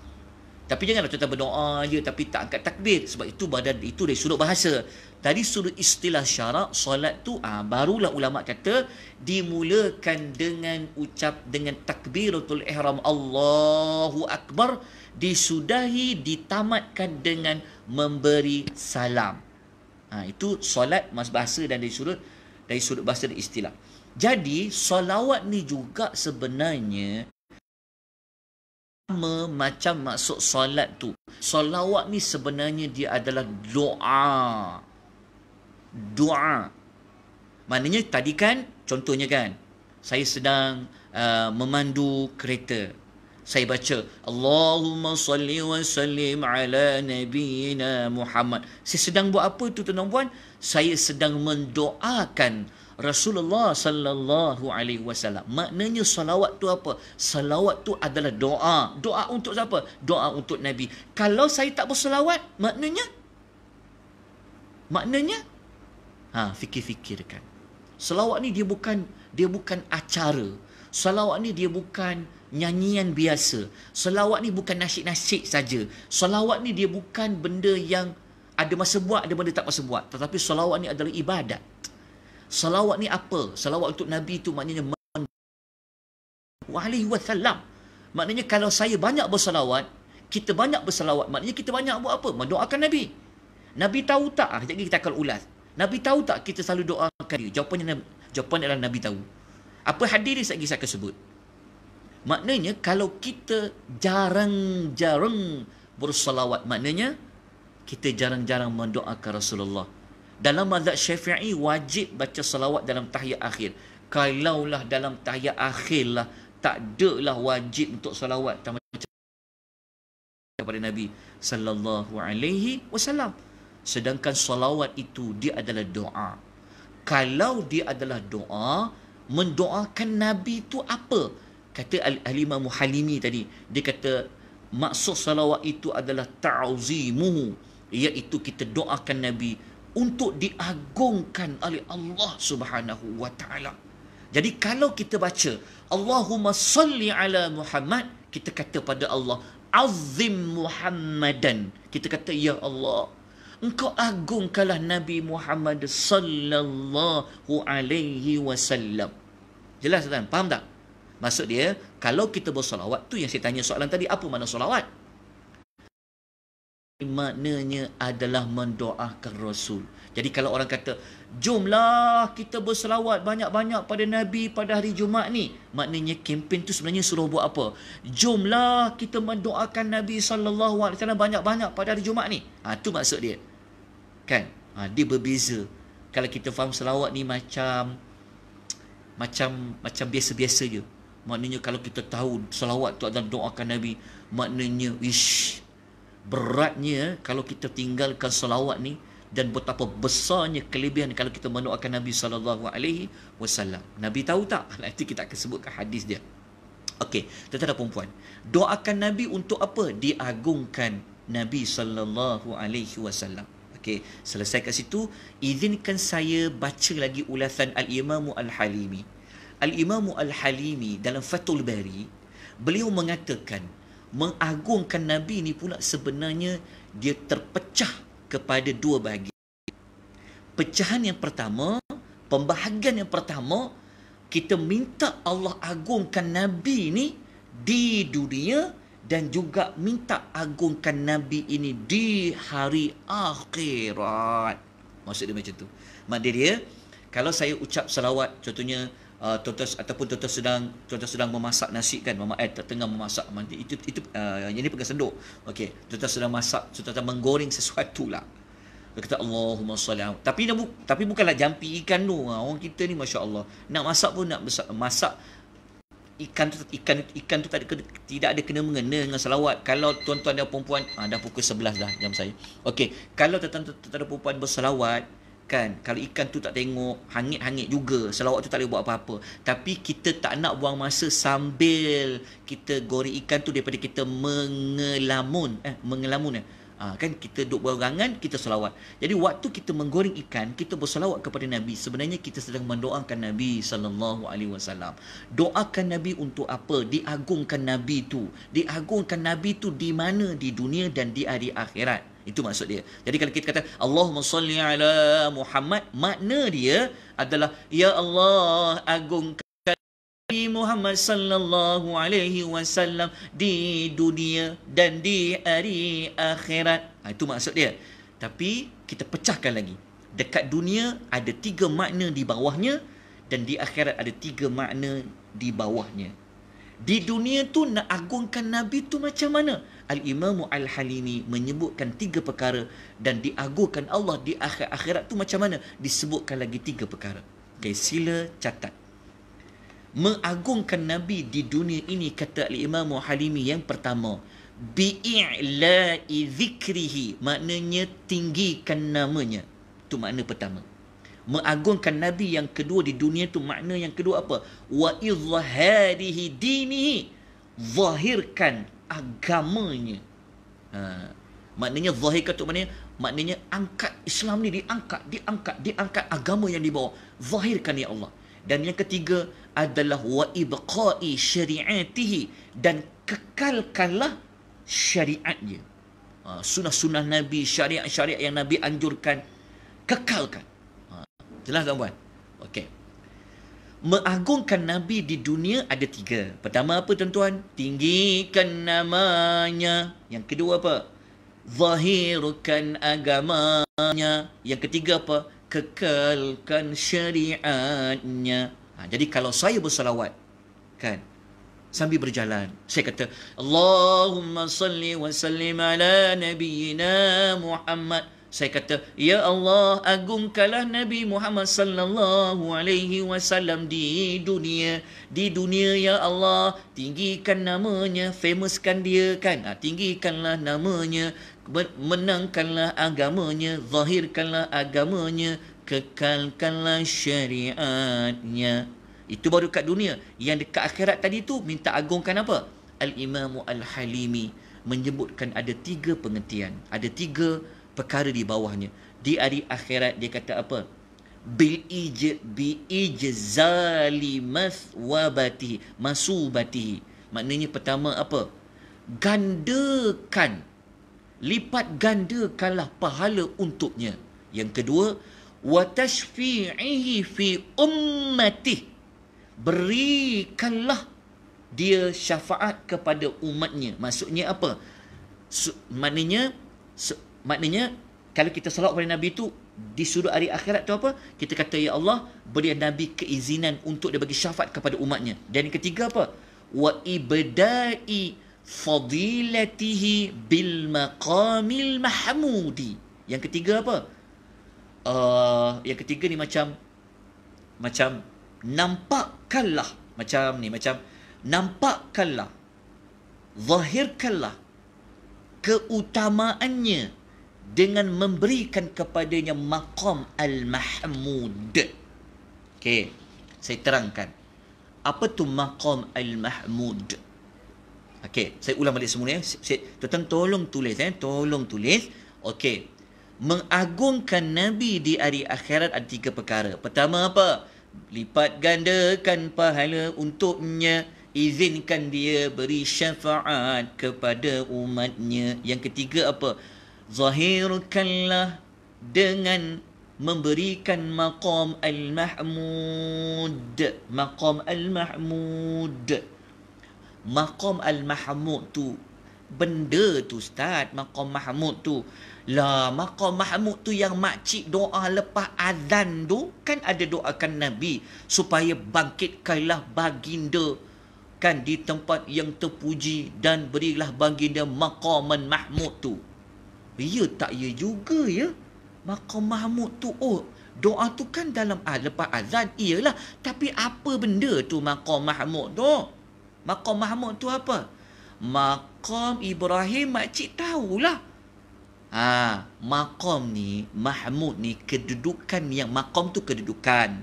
[SPEAKER 1] Tapi janganlah kita berdoa je tapi tak angkat takbir, sebab itu itu dari sudut bahasa. Dari sudut istilah syarak, solat tu barulah ulama kata dimulakan dengan dengan takbiratul ihram Allahu Akbar, disudahi ditamatkan dengan memberi salam. Itu solat mas bahasa dan dari sudut bahasa dan istilah. Jadi solawat ni juga sebenarnya sama macam maksud solat tu. Solawat ni sebenarnya dia adalah doa. Doa. Maknanya tadi kan, contohnya kan, saya sedang memandu kereta. Saya baca Allahumma salli wa sallim ala nabiyyina Muhammad. Saya sedang buat apa tu tuan-tuan puan? Saya sedang mendoakan Rasulullah sallallahu alaihi wasallam. Maknanya salawat tu apa? Salawat tu adalah doa. Doa untuk siapa? Doa untuk Nabi. Kalau saya tak bersalawat, maknanya fikir-fikirkan. Salawat ni dia bukan acara. Salawat ni dia bukan nyanyian biasa. Salawat ni bukan nasyid-nasyid saja. Salawat ni dia bukan benda yang ada masa buat, ada benda tak masa buat. Tetapi salawat ni adalah ibadat. Salawat ni apa? Salawat untuk Nabi tu maknanya alaihi wasallam. Maknanya kalau saya banyak bersalawat, kita banyak bersalawat, maknanya kita banyak buat apa? Mendoakan Nabi. Nabi tahu tak? Jadi kita akan ulas. Nabi tahu tak kita selalu doakan dia? Jawapannya adalah Nabi tahu. Apa hadis dia saya akan sebut. Maknanya kalau kita jarang-jarang bersalawat, maknanya kita jarang-jarang mendoakan Rasulullah. Dalam mazhab Syafi'i wajib baca salawat dalam tahiyat akhir. Kalaulah dalam tahiyat akhir lah, tak ada lah wajib untuk salawat kepada Nabi sallallahu alaihi wasallam. Sedangkan salawat itu dia adalah doa. Kalau dia adalah doa, mendoakan Nabi itu apa? Kata Al-Imam Halimi tadi, dia kata maksud salawat itu adalah ta'zimuhu, iaitu kita doakan Nabi untuk diagungkan oleh Allah Subhanahu wa taala. Jadi kalau kita baca Allahumma salli ala Muhammad, kita kata pada Allah azim Muhammadan. Kita kata ya Allah, engkau agungkanlah Nabi Muhammad sallallahu alaihi wasallam. Jelas tuan? Faham tak? Maksud dia, kalau kita bersolawat, tu yang saya tanya soalan tadi, apa makna solawat? Maknanya adalah mendoakan Rasul. Jadi kalau orang kata, jomlah kita berselawat banyak-banyak pada Nabi pada hari Jumaat ni, maknanya kempen tu sebenarnya suruh buat apa? Jomlah kita mendoakan Nabi SAW banyak-banyak pada hari Jumaat ni. Tu maksud dia. Kan? Dia berbeza. Kalau kita faham selawat ni macam biasa-biasa je. Maknanya kalau kita tahu selawat tu adalah doakan Nabi, maknanya beratnya kalau kita tinggalkan selawat ni, dan betapa besarnya kelebihan kalau kita mendoakan Nabi SAW. Nabi tahu tak? Nanti kita akan sebutkan hadis dia. Okey, tuan-tuan dan puan-puan, doakan Nabi untuk apa? Diagungkan Nabi SAW. Okey, selesai kat situ, izinkan saya baca lagi ulasan Al-Imam Al-Halimi. Al-Imam Al-Halimi dalam Fathul Bari, beliau mengatakan mengagungkan Nabi ni pula sebenarnya dia terpecah kepada dua bahagian. Pecahan yang pertama, pembahagian yang pertama, kita minta Allah agungkan Nabi ni di dunia dan juga minta agungkan Nabi ini di hari akhirat. Maksud dia macam tu. Maksud dia, kalau saya ucap salawat, contohnya tuan-tuan sedang memasak nasi kan, tengah memasak, itu yang ni pegang senduk. Okey, tuan-tuan sedang masak, tuan-tuan menggoreng sesuatu lah. Dia kata Allahumma salli. Tapi bukanlah jampi ikan tu. Orang kita ni masya-Allah, nak masak pun nak masak ikan tu tidak ada kena mengena dengan selawat. Kalau tuan-tuan dan puan-puan, dah pukul 11 dah jam saya. Okey, kalau tuan-tuan dan puan-puan berselawat kan, kalau ikan tu tak tengok, hangit-hangit juga, selawat tu tak boleh buat apa-apa. Tapi kita tak nak buang masa sambil kita goreng ikan tu daripada kita mengelamun. Kan kita duduk berangan, kita selawat. Jadi waktu kita menggoreng ikan, kita berselawat kepada Nabi, sebenarnya kita sedang mendoakan Nabi SAW. Doakan Nabi untuk apa? Diagungkan Nabi tu. Diagungkan Nabi tu di mana? Di dunia dan di hari akhirat. Itu maksud dia. Jadi kalau kita kata Allahumma salli ala Muhammad, makna dia adalah ya Allah agungkan Nabi Muhammad sallallahu alaihi wasallam di dunia dan di hari akhirat. Itu maksud dia. Tapi kita pecahkan lagi. Dekat dunia ada 3 makna di bawahnya, dan di akhirat ada 3 makna di bawahnya. Di dunia tu nak agungkan Nabi tu macam mana? Al-Imam Al-Halimi menyebutkan 3 perkara, dan diagungkan Allah di akhirat tu macam mana? Disebutkan lagi 3 perkara. Okay, sila catat. Mengagungkan Nabi di dunia ini, kata Al-Imam Al-Halimi, yang pertama, bi'i'la'i zikrihi, maknanya tinggikan namanya. Itu makna pertama. Mengagungkan Nabi yang kedua di dunia tu, makna yang kedua apa? Wa izharihi dinihi, zahirkan agamanya. Maknanya zahirkan tu maknanya angkat Islam ni, diangkat agama yang dibawa, zahirkan ya Allah. Dan yang ketiga adalah wa ibqa'i syari'atihi, dan kekalkanlah syariatnya. Sunnah-sunnah Nabi, syariat-syariat yang Nabi anjurkan, kekalkan. Jelas tak puan? Okey. Mengagungkan Nabi di dunia ada 3. Pertama apa tuan-tuan? Tinggikan namanya. Yang kedua apa? Zahirkan agamanya. Yang ketiga apa? Kekalkan syariatnya. Jadi kalau saya bersalawat kan, sambil berjalan, saya kata Allahumma salli wa sallim ala nabiyyina Muhammad. Saya kata, ya Allah, agungkanlah Nabi Muhammad sallallahu alaihi wasallam di dunia. Di dunia ya Allah, tinggikan namanya, famouskan dia kan. Tinggikanlah namanya, menangkanlah agamanya, zahirkanlah agamanya, kekalkanlah syariatnya. Itu baru dekat dunia. Yang dekat akhirat tadi tu minta agungkan apa? Al-Imam Al-Halimi menyebutkan ada 3 pengertian. Ada 3 perkara di bawahnya. Di hari akhirat dia kata apa? Bi ijzali masubatihi. Maknanya pertama apa? Gandakan lipat gandakanlah pahala untuknya. Yang kedua, wa tashfi'ihi fi ummatihi, berikanlah dia syafaat kepada umatnya. Maksudnya apa? Maknanya kalau kita salawat kepada Nabi tu di sudut hari akhirat tu apa? Kita kata, ya Allah, beri Nabi keizinan untuk dia bagi syafaat kepada umatnya. Dan yang ketiga apa? Wa ibda'i fadilatihi bil maqamil mahmudi. Yang ketiga apa? Yang ketiga ni macam nampakkanlah, nampakkanlah, zahirkanlah keutamaannya dengan memberikan kepadanya maqam al-mahmud. Okey, saya terangkan. Apa tu maqam al-mahmud? Okey, saya ulang balik semula ya. Tuan tolong tulis tolong tulis. Okey. Mengagungkan Nabi di hari akhirat ada 3 perkara. Pertama apa? Lipat gandakan pahala untuknya, izinkan dia beri syafaat kepada umatnya. Yang ketiga apa? Zahirkanlah dengan memberikan maqam al-mahmud. Maqam al-mahmud. Maqam al-mahmud tu benda tu Ustaz. Maqam mahmud tu lah, maqam mahmud tu yang makcik doa lepas azan tu, kan ada doakan Nabi supaya bangkitkanlah baginda kan di tempat yang terpuji dan berilah baginda maqaman mahmud tu. Ya tak ya juga ya. Maqam mahmud tu, oh doa tu kan dalam lepas azan, iyalah, tapi apa benda tu maqam mahmud tu? Maqam mahmud tu apa? Maqam Ibrahim makcik tahulah. Maqam ni, mahmud ni kedudukan yang, maqam tu kedudukan,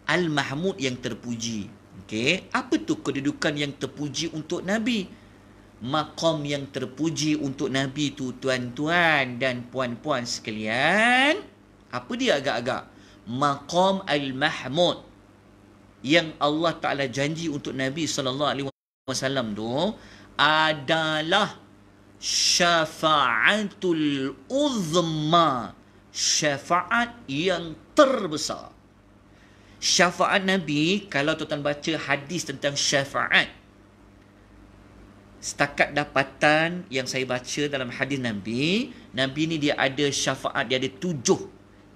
[SPEAKER 1] al-mahmud yang terpuji. Okey, apa tu kedudukan yang terpuji untuk Nabi? Maqam yang terpuji untuk Nabi tu, tuan-tuan dan puan-puan sekalian, apa dia agak-agak? Maqam al-mahmud yang Allah Ta'ala janji untuk Nabi SAW tu adalah syafa'atul uzma, syafaat yang terbesar. Syafaat Nabi, kalau tuan-tuan baca hadis tentang syafaat, setakat dapatan yang saya baca dalam hadis Nabi ni dia ada syafaat, dia ada 7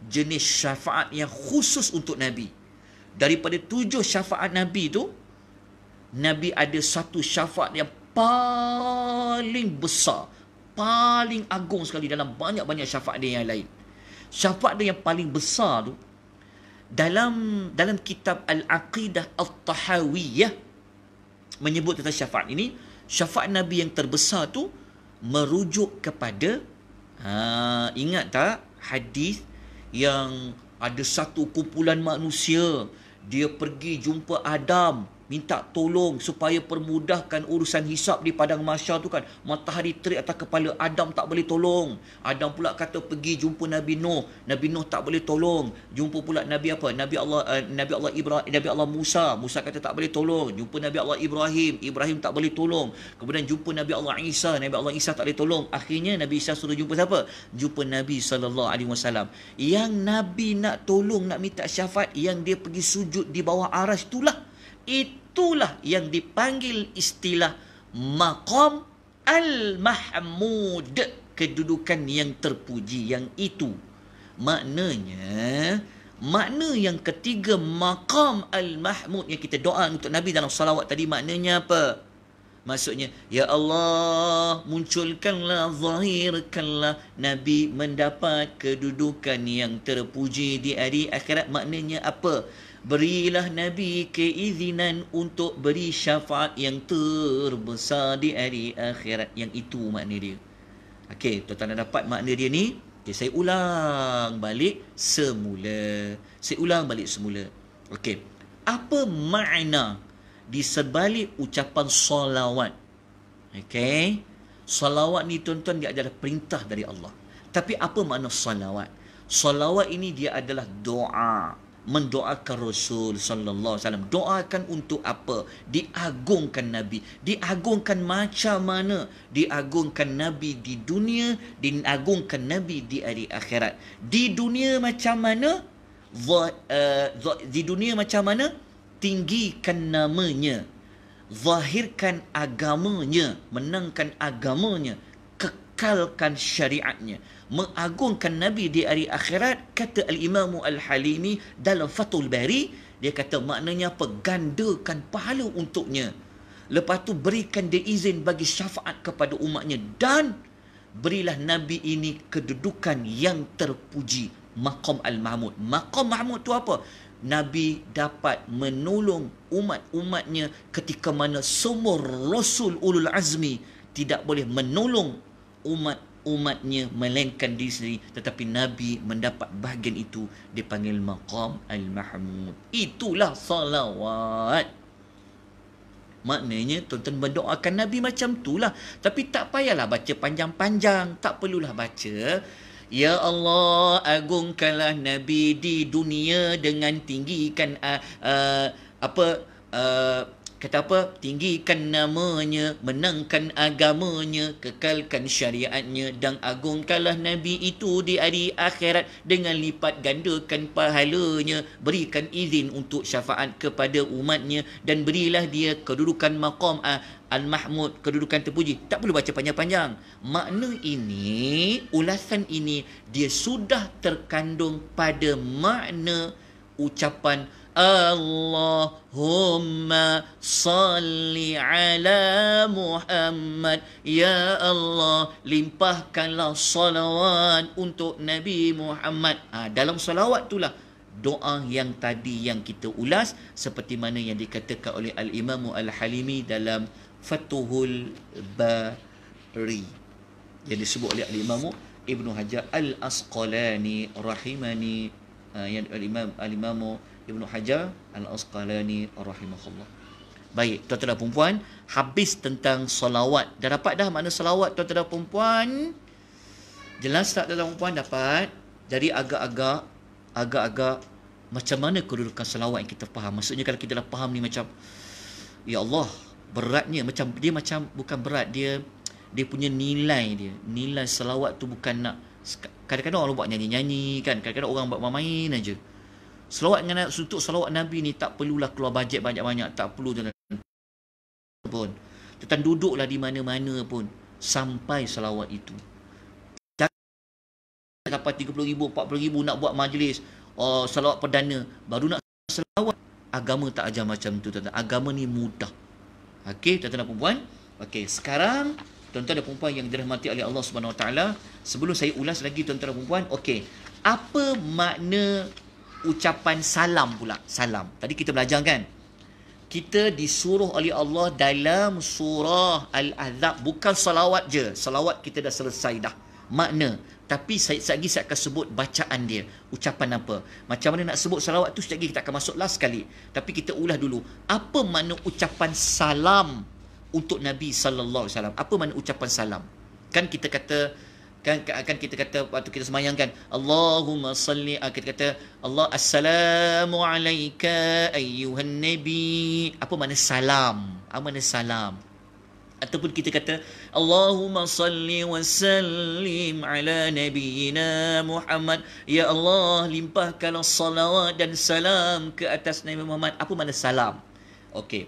[SPEAKER 1] jenis syafaat yang khusus untuk Nabi. Daripada 7 syafaat Nabi tu, Nabi ada satu syafaat yang paling besar, paling agung sekali dalam banyak-banyak syafaat dia yang lain. Syafaat dia yang paling besar tu, dalam kitab Al-Aqidah At-Tahawiyah menyebut tentang syafaat ini. Syafaat Nabi yang terbesar tu merujuk kepada, ingat tak hadis yang ada satu kumpulan manusia, dia pergi jumpa Adam, minta tolong supaya permudahkan urusan hisap di padang mahsyar tu kan. Matahari terik atas kepala Adam, tak boleh tolong. Adam pula kata pergi jumpa Nabi Nuh. Nabi Nuh tak boleh tolong. Jumpa pula Nabi apa? Nabi Allah Ibrahim, Nabi Allah Musa. Musa kata tak boleh tolong. Jumpa Nabi Allah Ibrahim. Ibrahim tak boleh tolong. Kemudian jumpa Nabi Allah Isa. Nabi Allah Isa tak boleh tolong. Akhirnya Nabi Isa suruh jumpa siapa? Jumpa Nabi SAW. Yang Nabi nak tolong, nak minta syafaat, yang dia pergi sujud di bawah aras itulah yang dipanggil istilah maqam al-mahmud, kedudukan yang terpuji. Yang itu maknanya, makna yang ketiga maqam al-mahmud yang kita doa untuk Nabi dalam salawat tadi, maknanya apa? Maksudnya, ya Allah, munculkanlah, zahirkanlah Nabi mendapat kedudukan yang terpuji di hari akhirat. Maknanya apa? Berilah Nabi keizinan untuk beri syafaat yang terbesar di hari akhirat. Yang itu makna dia. Okey, tuan-tuan dah dapat makna dia ni? Okay, saya ulang balik semula. Okey, apa makna di sebalik ucapan salawat? Okey, salawat ni tuan-tuan dia adalah perintah dari Allah. Tapi apa makna salawat? Salawat ini dia adalah doa. mendoakan Rasul sallallahu alaihi wasallam. Doakan untuk apa? Diagungkan Nabi. Diagungkan macam mana? Diagungkan Nabi di dunia, diagungkan Nabi di hari akhirat. Di dunia macam mana? Di dunia macam mana? Tinggikan namanya, zahirkan agamanya, menangkan agamanya, kekalkan syariatnya, mengagungkan Nabi di hari akhirat. Kata Al-Imam Al-Halimi dalam Fathul Bari, dia kata maknanya apa? Gandakan pahala untuknya. Lepas tu berikan dia izin bagi syafaat kepada umatnya, dan berilah Nabi ini kedudukan yang terpuji, Maqam Al-Mahmud. Maqam Mahmud tu apa? Nabi dapat menolong umat-umatnya ketika mana semua Rasul Ulul Azmi tidak boleh menolong umatnya melainkan diri sendiri, tetapi Nabi mendapat bahagian itu, dipanggil Maqam Al-Mahmud. Itulah salawat. Maknanya tuan-tuan berdoakan Nabi macam itulah. Tapi tak payahlah baca panjang-panjang, tak perlulah baca. Ya Allah, agungkanlah Nabi di dunia dengan tinggikan kata apa? Tinggikan namanya, menangkan agamanya, kekalkan syariatnya, dan agungkanlah Nabi itu di hari akhirat dengan lipat gandakan pahalanya, berikan izin untuk syafaat kepada umatnya, dan berilah dia kedudukan maqam Al-Mahmud, kedudukan terpuji. Tak perlu baca panjang-panjang. Makna ini, ulasan ini, dia sudah terkandung pada makna ucapan Allahumma salli ala Muhammad. Ya Allah, limpahkanlah salawat untuk Nabi Muhammad. Dalam salawat itulah doa yang tadi yang kita ulas, seperti mana yang dikatakan oleh Al-Imam Al-Halimi dalam Fathul Bari, yang disebut oleh Al-Imam Ibnu Hajar Al-Asqalani rahimani, yang Al-Imam Ibnu Hajar Al-Asqalani rahimahullah. Baik, tuan-tuan dan puan-puan, habis tentang salawat. Dah dapat dah makna salawat, tuan-tuan dan puan-puan? Jelas tak tuan-tuan dan puan-puan dapat? Jadi agak-agak macam mana kedudukan salawat yang kita faham. Maksudnya kalau kita dah faham ni macam, ya Allah, beratnya, macam bukan berat, dia punya nilai dia. Nilai salawat tu bukan nak, kadang-kadang orang buat nyanyi-nyanyi kan, kadang-kadang orang buat main aja. Selawat untuk selawat Nabi ni tak perlulah keluar bajet banyak-banyak, tak perlu tuan-tuan pun. Tuan duduklah di mana-mana pun sampai selawat itu. Jangan dapat 30,000, 40,000 nak buat majlis selawat perdana baru nak selawat. Agama tak ajar macam tu, tuan-tuan. Agama ni mudah. Okey, tuan-tuan dan puan-puan. Okey, sekarang tuan-tuan dan puan-puan yang dirahmati oleh Allah Subhanahu Wa Taala, sebelum saya ulas lagi tuan-tuan dan puan-puan, okey, apa makna ucapan salam pula? Salam. Tadi kita belajar kan? Kita disuruh oleh Allah dalam surah Al-Ahzab, bukan salawat je. Salawat kita dah selesai dah makna. Tapi sekejap lagi saya akan sebut bacaan dia. Ucapan apa? Macam mana nak sebut salawat tu sekejap lagi kita akan masuk last sekali. Tapi kita ulas dulu. Apa makna ucapan salam untuk Nabi sallallahu alaihi wasallam? Apa makna ucapan salam? Kan kita kata, kan kita kata waktu kita sembahyang kan, Allahumma salli, kita kata Allah, assalamu alayka ayyuhan nabi. Apa makna salam? Apa makna salam? Ataupun kita kata Allahumma salli wa sallim ala nabiyyina Muhammad. Ya Allah, limpahkanlah salawat dan salam ke atas Nabi Muhammad. Apa makna salam? Okey.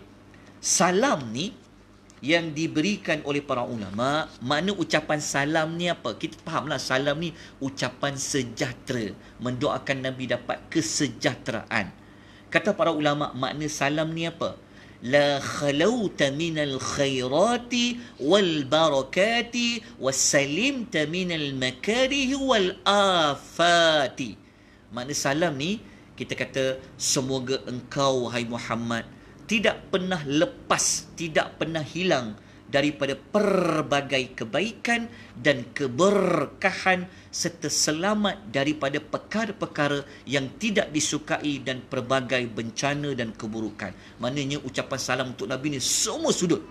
[SPEAKER 1] Salam ni yang diberikan oleh para ulama, makna ucapan salam ni apa? Kita fahamlah salam ni ucapan sejahtera, mendoakan Nabi dapat kesejahteraan. Kata para ulama, makna salam ni apa? La khalauta minal khairati wal barakati wassalimta minal makarihi wal afati. Makna salam ni, kita kata semoga engkau wahai Muhammad tidak pernah lepas, tidak pernah hilang daripada pelbagai kebaikan dan keberkahan, serta selamat daripada perkara-perkara yang tidak disukai dan pelbagai bencana dan keburukan. Maknanya ucapan salam untuk Nabi ni semua sudut.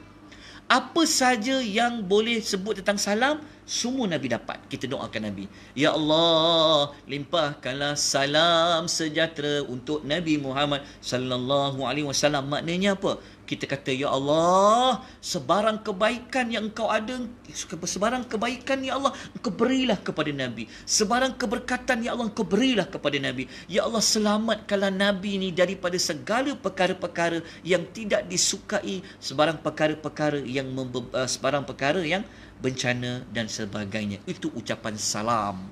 [SPEAKER 1] Apa saja yang boleh sebut tentang salam, Semua Nabi dapat. Kita doakan Nabi. Ya Allah, limpahkanlah salam sejahtera untuk Nabi Muhammad sallallahu alaihi wasallam. Maknanya apa? Kita kata, Ya Allah, sebarang kebaikan yang Engkau ada, sebarang kebaikan, Ya Allah, Engkau berilah kepada Nabi. Sebarang keberkatan, Ya Allah, Engkau berilah kepada Nabi. Ya Allah, selamatkanlah Nabi ni daripada segala perkara-perkara yang tidak disukai, sebarang perkara-perkara yang bencana dan sebagainya. Itu ucapan salam.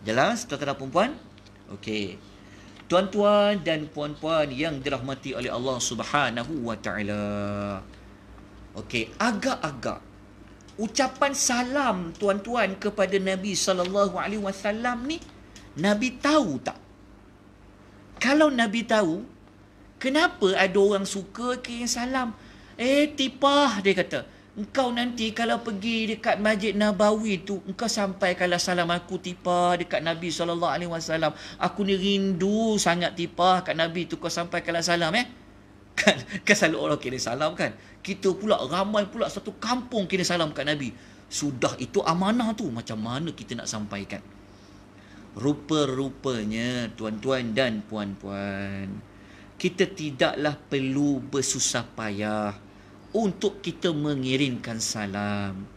[SPEAKER 1] Jelas, tuan-tuan dan puan-puan? Okey. Tuan-tuan dan puan-puan yang dirahmati oleh Allah Subhanahu wa taala. Okey, agak-agak ucapan salam tuan-tuan kepada Nabi sallallahu alaihi wasallam ni, Nabi tahu tak? Kalau Nabi tahu, kenapa ada orang suka kirim salam? Tipah, dia kata. Engkau nanti kalau pergi dekat Masjid Nabawi tu, engkau sampaikanlah salam aku tipah dekat Nabi SAW. Aku ni rindu sangat tipah kat Nabi tu, kau sampaikanlah salam Kan selalu orang kirim salam kan. Kita pula ramai pula satu kampung kirim salam kat Nabi. Sudah itu amanah tu, macam mana kita nak sampaikan? Rupa-rupanya tuan-tuan dan puan-puan, kita tidaklah perlu bersusah payah untuk kita mengirimkan salam.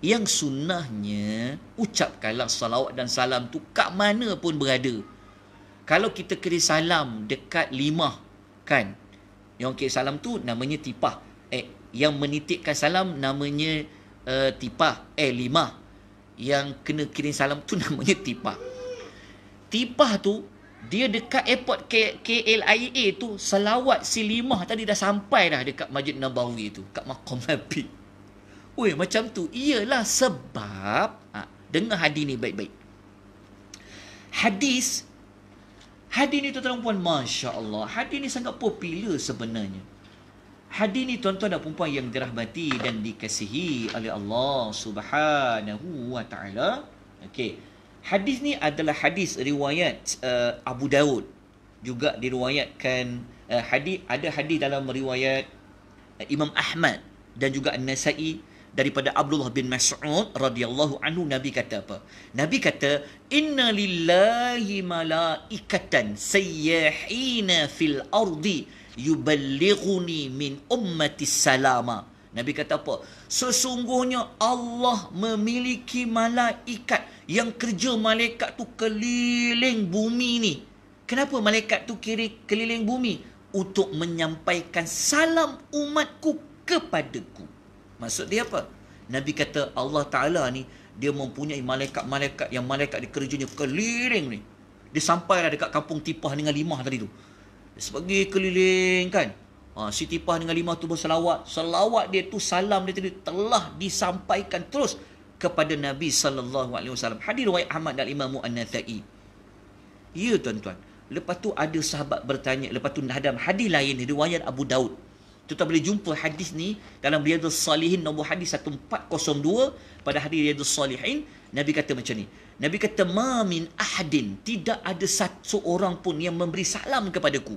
[SPEAKER 1] Yang sunnahnya, ucapkanlah salawat dan salam tu kat mana pun berada. Kalau kita kirim salam dekat limah, kan? Yang kirim salam tu namanya tipah. Yang menitipkan salam namanya tipah. Limah. Yang kena kirim salam tu namanya tipah. Tipah tu, dia dekat airport KLIA tu, salawat si limah tadi dah sampai dah dekat Masjid Nabawi tu, kat maqam Nabi. Macam tu. Iyalah sebab, dengar hadis ni baik-baik. Hadis ni tuan-tuan dan puan, Masya Allah, hadis ni sangat popular sebenarnya. Hadis ni tuan-tuan dan puan yang dirahmati dan dikasihi oleh Allah Subhanahu wa taala. Okey. Hadis ni adalah hadis riwayat Abu Daud. Juga diriwayatkan ada hadis dalam riwayat Imam Ahmad dan juga An-Nasai daripada Abdullah bin Mas'ud radhiyallahu anhu. Nabi kata apa? Nabi kata, "Inna lillahi malaikatan sayyahina fil ardi yuballighuni min ummati salama." Nabi kata apa? Sesungguhnya Allah memiliki malaikat yang kerja malaikat tu keliling bumi ni. Kenapa malaikat tu keliling bumi? Untuk menyampaikan salam umatku kepadaku. Maksud dia apa? Nabi kata Allah Ta'ala ni, dia mempunyai malaikat-malaikat yang malaikat dia kerjanya keliling ni. Dia sampailah dekat kampung Tipah dengan Limah tadi tu. Dia sebagai keliling kan. Si Tipah dengan Limah tu berselawat. Selawat dia tu, salam dia tadi telah disampaikan terus kepada Nabi SAW. Hadis riwayat Ahmad dan Imam An-Nasai. Ya tuan-tuan. Lepas tu ada sahabat bertanya. Lepas tu dalam hadis lain riwayat Abu Daud. Kita boleh jumpa hadis ni dalam Riyadhus Salihin nombor hadis 1402. Pada hadis Riyadhus Salihin, Nabi kata macam ni. Nabi kata, "Ma min ahadin", tidak ada satu orang pun yang memberi salam kepadaku.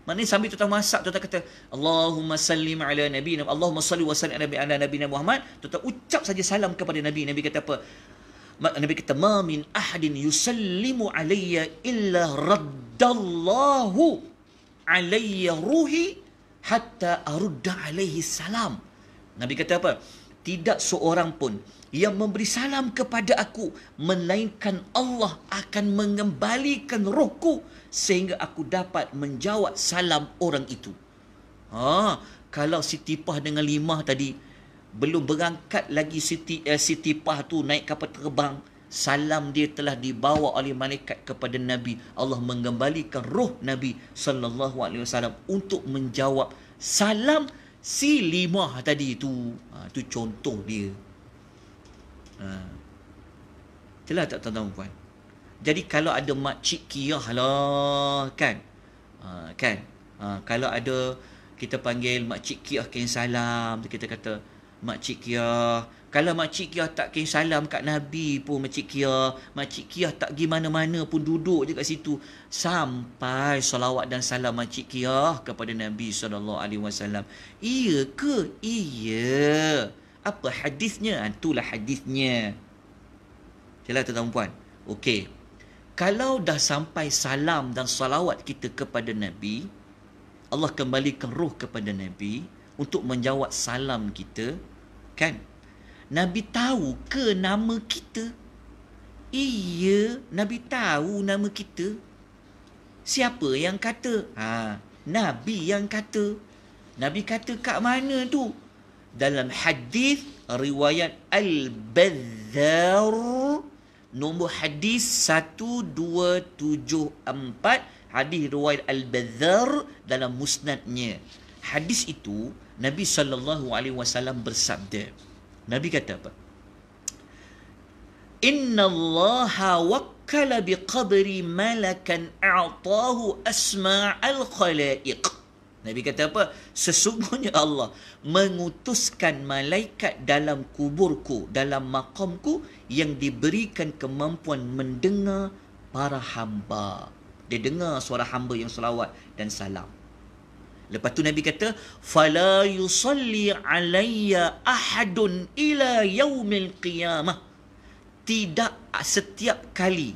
[SPEAKER 1] Maknanya sambil tuan masak, tuan kata, Allahumma sallim ala nabiyina, Allahumma salli wa sallim ala nabiyina Muhammad. Tuan ucap saja salam kepada Nabi. Nabi kata apa? Nabi kata, "Ma min ahadin yusallimu alayya illa raddallahu alayya ruhi hatta arudda alaihi salam." Nabi kata apa? Tidak seorang pun yang memberi salam kepada aku, melainkan Allah akan mengembalikan rohku sehingga aku dapat menjawab salam orang itu. Kalau si Tipah dengan Limah tadi belum berangkat lagi si Tipah tu naik kapal terbang, salam dia telah dibawa oleh malaikat kepada Nabi. Allah mengembalikan roh Nabi sallallahu alaihi wasallam untuk menjawab salam si Limah tadi tu. Itu contoh dia. Itulah tak tuan-tuan puan. Jadi kalau ada makcik kiyah lah kan. Kalau ada kita panggil makcik kiyah kirim salam, kita kata makcik kiyah. Kalau makcik kiyah tak kirim salam kat Nabi pun, makcik kiyah tak pergi mana-mana pun, duduk je kat situ sampai salawat dan salam makcik kiyah kepada Nabi SAW. Iya ke? Iya. Apa hadisnya? Itulah hadisnya. Jelas tuan-tuan puan? Okey. Kalau dah sampai salam dan salawat kita kepada Nabi, Allah kembalikan roh kepada Nabi untuk menjawab salam kita, kan? Nabi tahu ke nama kita? Iya, Nabi tahu nama kita. Siapa yang kata? Nabi yang kata. Nabi kata kat mana tu? Dalam hadis riwayat Al-Bazzar, nombor hadis 1274, hadis riwayat Al-Bazzar dalam musnadnya. Hadis itu Nabi SAW bersabda. Nabi kata apa? Inna Allaha wakkala biqabri malakan a'tahu asma'al khalaiq. Nabi kata apa? Sesungguhnya Allah mengutuskan malaikat dalam kuburku, dalam makamku, yang diberikan kemampuan mendengar para hamba. Dia dengar suara hamba yang selawat dan salam. Lepas tu Nabi kata, fala yusalli alayya ahadun ila yaumil qiyamah. Tidak setiap kali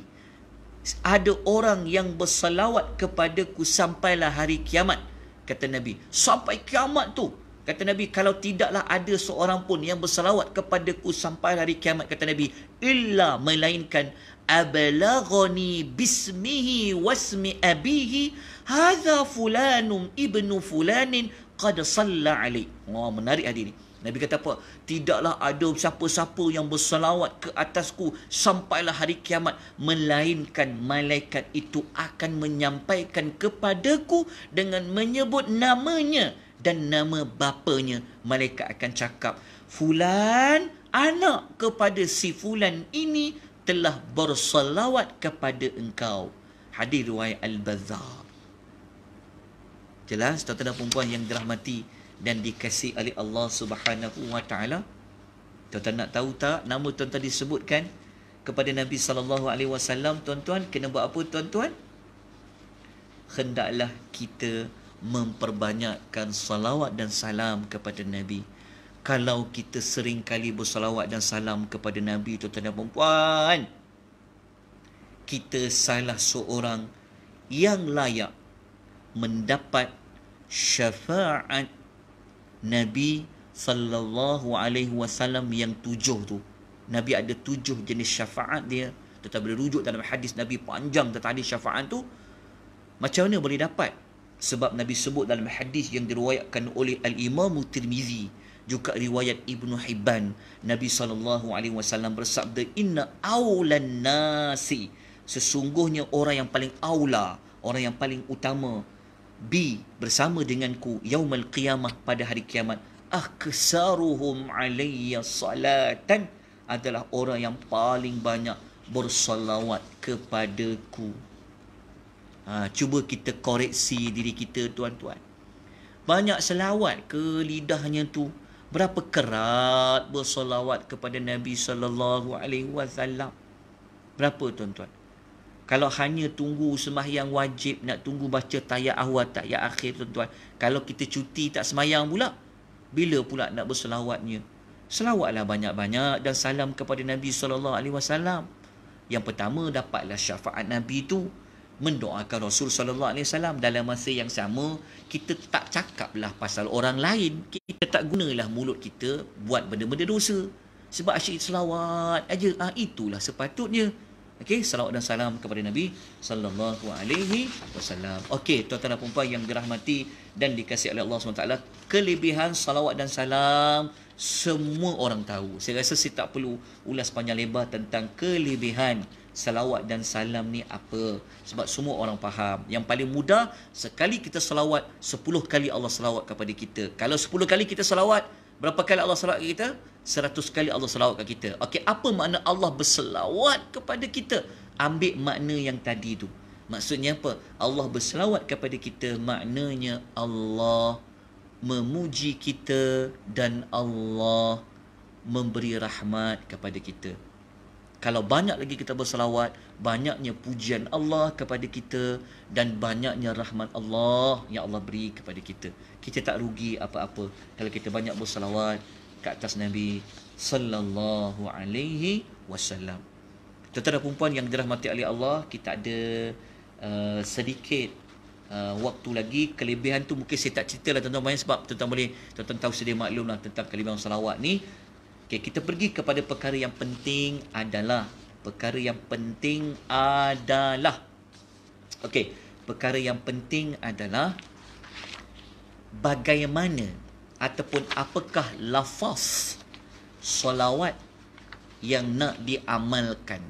[SPEAKER 1] ada orang yang bersalawat kepadaku sampailah hari kiamat. Kata Nabi, sampai kiamat tu. Kata Nabi, kalau tidaklah ada seorang pun yang bersalawat kepadaku sampai hari kiamat, kata Nabi, illa melainkan abalaghani bismihi wasmi abihi hadha fulanum ibnu fulanin qad salla alaih. Menarik hadir ni. Nabi kata apa? Tidaklah ada siapa-siapa yang bersalawat ke atasku sampailah hari kiamat, melainkan malaikat itu akan menyampaikan kepadaku dengan menyebut namanya dan nama bapanya. Malaikat akan cakap, fulan anak kepada si fulan ini telah bersalawat kepada engkau. Hadis riwayat Al-Bazzar. Jelas tuan-tuan dan puan-puan yang dirahmati dan dikasihi oleh Allah Subhanahu wa taala. Tuan-tuan nak tahu tak nama tuan-tuan disebutkan kepada Nabi sallallahu alaihi wasallam? Tuan-tuan kena buat apa tuan-tuan? Hendaklah kita memperbanyakkan salawat dan salam kepada Nabi. Kalau kita sering kali bersalawat dan salam kepada Nabi, tuan-tuan dan puan-puan, kita salah seorang yang layak mendapat syafaat Nabi sallallahu alaihi wasallam yang 7 tu. Nabi ada 7 jenis syafaat dia. Tetapi boleh rujuk dalam hadis Nabi panjang tentang hadis syafaat tu. Macam mana boleh dapat? Sebab Nabi sebut dalam hadis yang diriwayatkan oleh Al-Imam Tirmizi, juga riwayat Ibnu Hibban, Nabi sallallahu alaihi wasallam bersabda, inna aulan nasi, sesungguhnya orang yang paling aula, orang yang paling utama, bersama denganku yaumal qiyamah, pada hari kiamat, aksaruhum alayya salatan, adalah orang yang paling banyak bersalawat kepadaku. Cuba kita koreksi diri kita tuan-tuan. Banyak selawat ke lidahnya tu? Berapa kerat bersalawat kepada Nabi sallallahu alaihi wasallam? Berapa tuan-tuan? Kalau hanya tunggu sembahyang wajib, nak tunggu baca tayat awal, tayat akhir tuan-tuan. Kalau kita cuti tak sembahyang pula, bila pula nak berselawatnya? Selawatlah banyak-banyak dan salam kepada Nabi SAW. Yang pertama, dapatlah syafaat Nabi tu, mendoakan Rasul SAW. Dalam masa yang sama, kita tak cakaplah pasal orang lain. Kita tak gunalah mulut kita buat benda-benda dosa. Sebab asyik selawat aja. Itulah sepatutnya. Okey, salawat dan salam kepada Nabi sallallahu alaihi wasallam. Okey, tuan-tuan dan puan-puan yang dirahmati dan dikasihi oleh Allah SWT, kelebihan salawat dan salam semua orang tahu. Saya rasa saya tak perlu ulas panjang lebar tentang kelebihan salawat dan salam ni apa, sebab semua orang faham. Yang paling mudah, sekali kita salawat, 10 kali Allah salawat kepada kita. Kalau 10 kali kita salawat, berapa kali Allah salawat kepada kita? 100 kali Allah salawat kepada kita. Okey, apa makna Allah berselawat kepada kita? Ambil makna yang tadi tu. Maksudnya apa? Allah berselawat kepada kita, maknanya Allah memuji kita dan Allah memberi rahmat kepada kita. Kalau banyak lagi kita berselawat, banyaknya pujian Allah kepada kita dan banyaknya rahmat Allah yang Allah beri kepada kita. Kita tak rugi apa-apa kalau kita banyak berselawat ke atas Nabi sallallahu alaihi wasallam. Tuan-tuan dan puan yang dirahmati oleh Allah, kita ada sedikit waktu lagi. Kelebihan tu mungkin saya tak cerita lah tuan-tuan, sebab tuan-tuan tahu sedia maklum lah tentang kelebihan salawat ni. Okay, kita pergi kepada perkara yang penting adalah bagaimana ataupun apakah lafaz salawat yang nak diamalkan.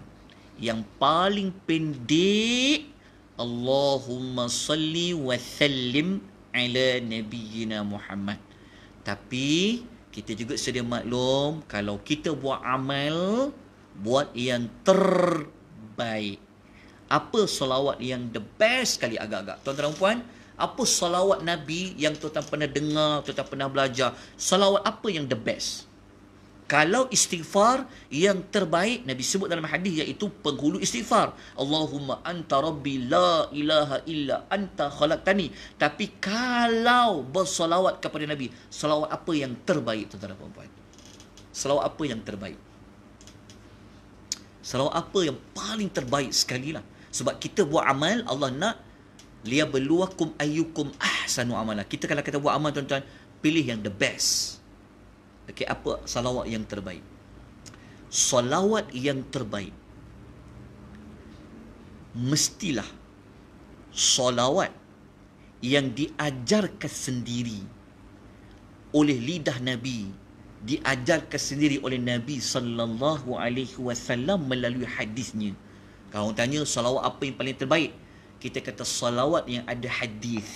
[SPEAKER 1] Yang paling pendek, Allahumma salli wa sallim ala nabiyyina Muhammad. Tapi kita juga sedia maklum, kalau kita buat amal, buat yang terbaik. Apa salawat yang the best sekali agak-agak? Tuan-tuan dan puan, apa salawat Nabi yang tuan-tuan pernah dengar, tuan-tuan pernah belajar? Salawat apa yang the best? Kalau istighfar, yang terbaik Nabi sebut dalam hadis, iaitu penghulu istighfar. Allahumma anta rabbi la ilaha illa anta khalaqtani. Tapi kalau bersalawat kepada Nabi, salawat apa yang terbaik tuan-tuan dan puan-puan? Salawat apa yang terbaik? Salawat apa yang paling terbaik sekali lah. Sebab kita buat amal, Allah nak liyabluwakum ayyukum ahsanu amala. Kita kalau kita buat amal tuan-tuan, pilih yang the best. Okey, apa salawat yang terbaik? Salawat yang terbaik mestilah salawat yang diajarkan sendiri oleh lidah Nabi, diajarkan sendiri oleh Nabi sallallahu alaihi wasallam melalui hadisnya. Kalau orang tanya salawat apa yang paling terbaik, kita kata salawat yang ada hadis,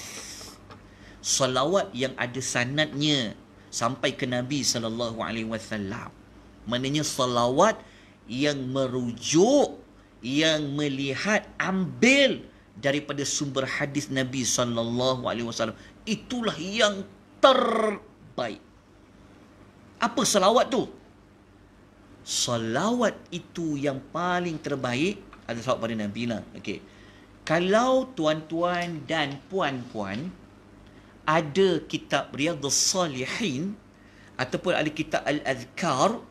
[SPEAKER 1] salawat yang ada sanadnya sampai ke Nabi sallallahu alaihi wasallam. Maknanya salawat yang merujuk, yang melihat, ambil daripada sumber hadis Nabi sallallahu alaihi wasallam. Itulah yang terbaik. Apa salawat tu? Salawat itu yang paling terbaik adalah salawat pada Nabi lah. Okey. Kalau tuan-tuan dan puan-puan ada kitab Riyadhus Salihin ataupun ada kitab Al-Adhkar,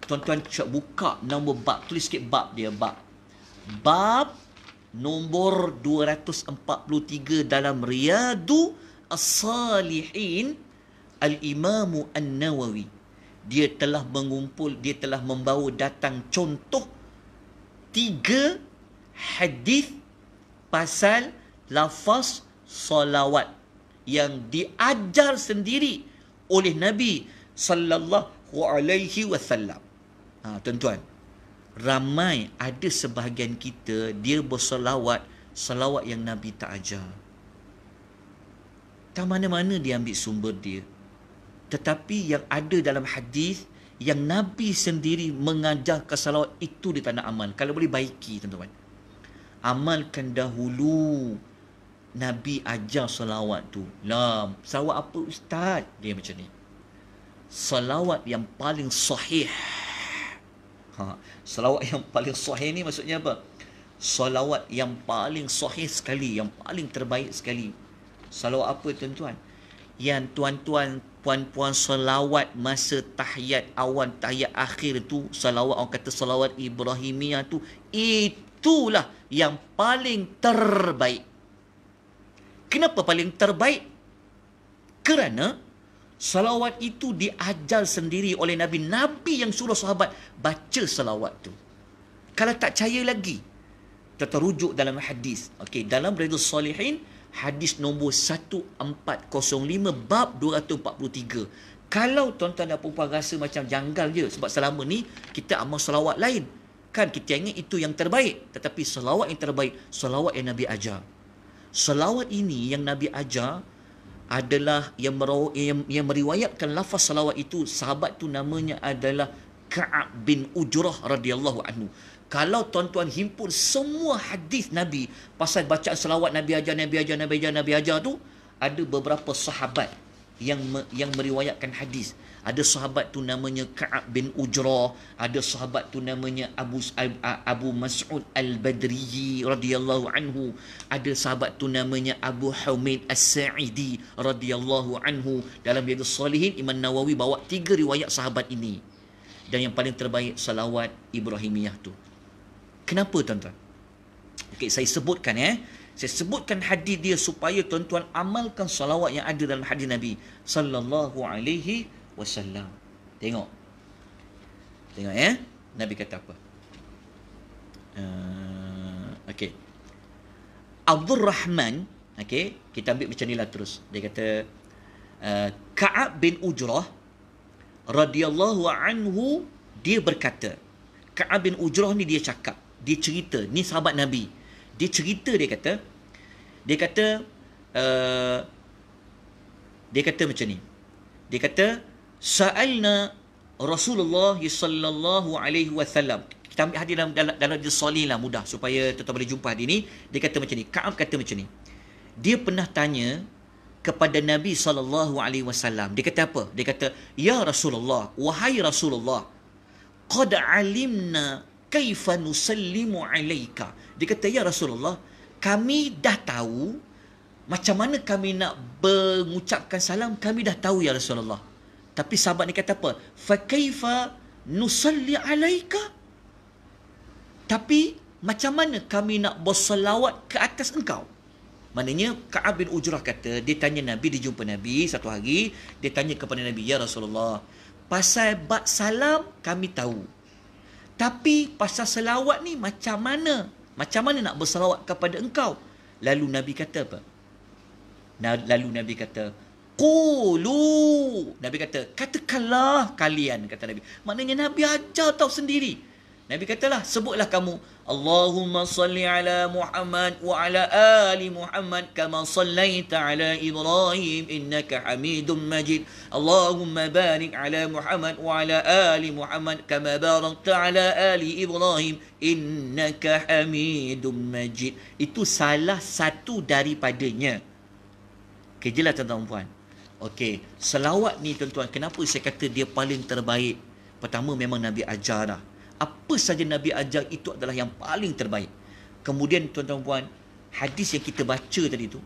[SPEAKER 1] tuan-tuan buka nombor bab, tulis sikit bab dia, bab nombor 243 dalam Riyadhus Salihin, Al-Imam An-Nawawi, dia telah membawa datang contoh 3 hadis pasal lafaz salawat yang diajar sendiri oleh Nabi sallallahu alaihi wasallam. Tuan-tuan, ramai ada sebahagian kita dia bersalawat yang Nabi tak ajar. Tak mana-mana dia ambil sumber dia. Tetapi yang ada dalam hadis yang Nabi sendiri mengajar salawat, itu dia tak nak amal. Kalau boleh baiki tuan-tuan. Amalkan dahulu. Nabi ajar salawat tu. Lah, salawat apa ustaz? Dia macam ni. Salawat yang paling sahih. Salawat yang paling sahih ni maksudnya apa? Salawat yang paling sahih sekali, yang paling terbaik sekali. Salawat apa tuan-tuan? Yang tuan-tuan, puan-puan salawat masa tahiyat awal, tahiyat akhir tu, salawat orang kata salawat Ibrahimiyah tu, itulah yang paling terbaik. Kenapa paling terbaik? Kerana salawat itu diajar sendiri oleh Nabi. Nabi yang suruh sahabat baca salawat tu. Kalau tak percaya lagi, kita rujuk dalam hadis. Okey, dalam Riyadhus Salihin, hadis nombor 1405 bab 243. Kalau tuan-tuan dan puan-puan rasa macam janggal je, sebab selama ni kita amal salawat lain. Kan kita ingat itu yang terbaik. Tetapi salawat yang terbaik, salawat yang Nabi ajar. Salawat ini yang Nabi ajar adalah yang meriwayatkan lafaz salawat itu, sahabat tu namanya adalah Ka'ab bin Ujrah radhiyallahu anhu. Kalau tuan-tuan himpun semua hadis Nabi pasal bacaan salawat Nabi ajar tu, ada beberapa sahabat yang meriwayatkan hadis. Ada sahabat tu namanya Ka'ab bin Ujrah, ada sahabat tu namanya Abu Mas'ud Al-Badri radhiyallahu anhu, ada sahabat tu namanya Abu Humaid As-Sa'idi radhiyallahu anhu. Dalam Riyadhus Shalihin, Imam Nawawi bawa 3 riwayat sahabat ini. Dan yang paling terbaik salawat Ibrahimiyah tu. Kenapa tuan-tuan? Okey, saya sebutkan Saya sebutkan hadis dia supaya tuan-tuan amalkan salawat yang ada dalam hadis Nabi sallallahu alaihi wasallam. Tengok. Nabi kata apa? Okey. Abdul Rahman, okey, kita ambil macam inilah terus. Dia kata Ka'ab bin Ujrah radhiyallahu anhu, dia berkata, Ka'ab bin Ujrah ni dia cakap, dia cerita, ni sahabat Nabi. Dia cerita, dia kata macam ni. Dia kata, sa'alna Rasulullah sallallahu alaihi wasallam. Kita ambil hadis dalam Salih lah, mudah supaya tuan-tuan boleh jumpa hadis ni. Dia kata macam ni, Ka'ab kata macam ni. Dia pernah tanya kepada Nabi sallallahu alaihi wasallam. Dia kata apa? Dia kata, ya Rasulullah, wahai Rasulullah, qad alimna kaifa nusallimu alaika. Dia kata, ya Rasulullah, kami dah tahu macam mana kami nak mengucapkan salam, kami dah tahu ya Rasulullah. Tapi sahabat ni kata apa? Fa kaifa nusalli alaika? Tapi macam mana kami nak bersalawat ke atas engkau? Maknanya Ka'ab bin Ujrah kata, dia tanya Nabi, dia jumpa Nabi satu hari, dia tanya kepada Nabi, ya Rasulullah, pasal bab salam kami tahu, tapi pasal selawat ni macam mana? Macam mana nak berselawat kepada engkau? Lalu Nabi kata apa? Lalu Nabi kata, qulu. Nabi kata, katakanlah kalian, kata Nabi. Maknanya Nabi ajar tahu sendiri. Nabi katalah, sebutlah kamu, Allahumma salli ala Muhammad wa ala ali Muhammad kama sallaita ala Ibrahim innaka Hamidum Majid. Allahumma barik ala Muhammad wa ala ali Muhammad kama barakta ala ali Ibrahim innaka Hamidum Majid. Itu salah satu daripadanya. Okey, jelas tuan-tuan. Okey, selawat ni tuan-tuan, kenapa saya kata dia paling terbaik? Pertama, memang Nabi ajar dah. Apa saja Nabi ajar itu adalah yang paling terbaik. Kemudian tuan-tuan puan, hadis yang kita baca tadi tu,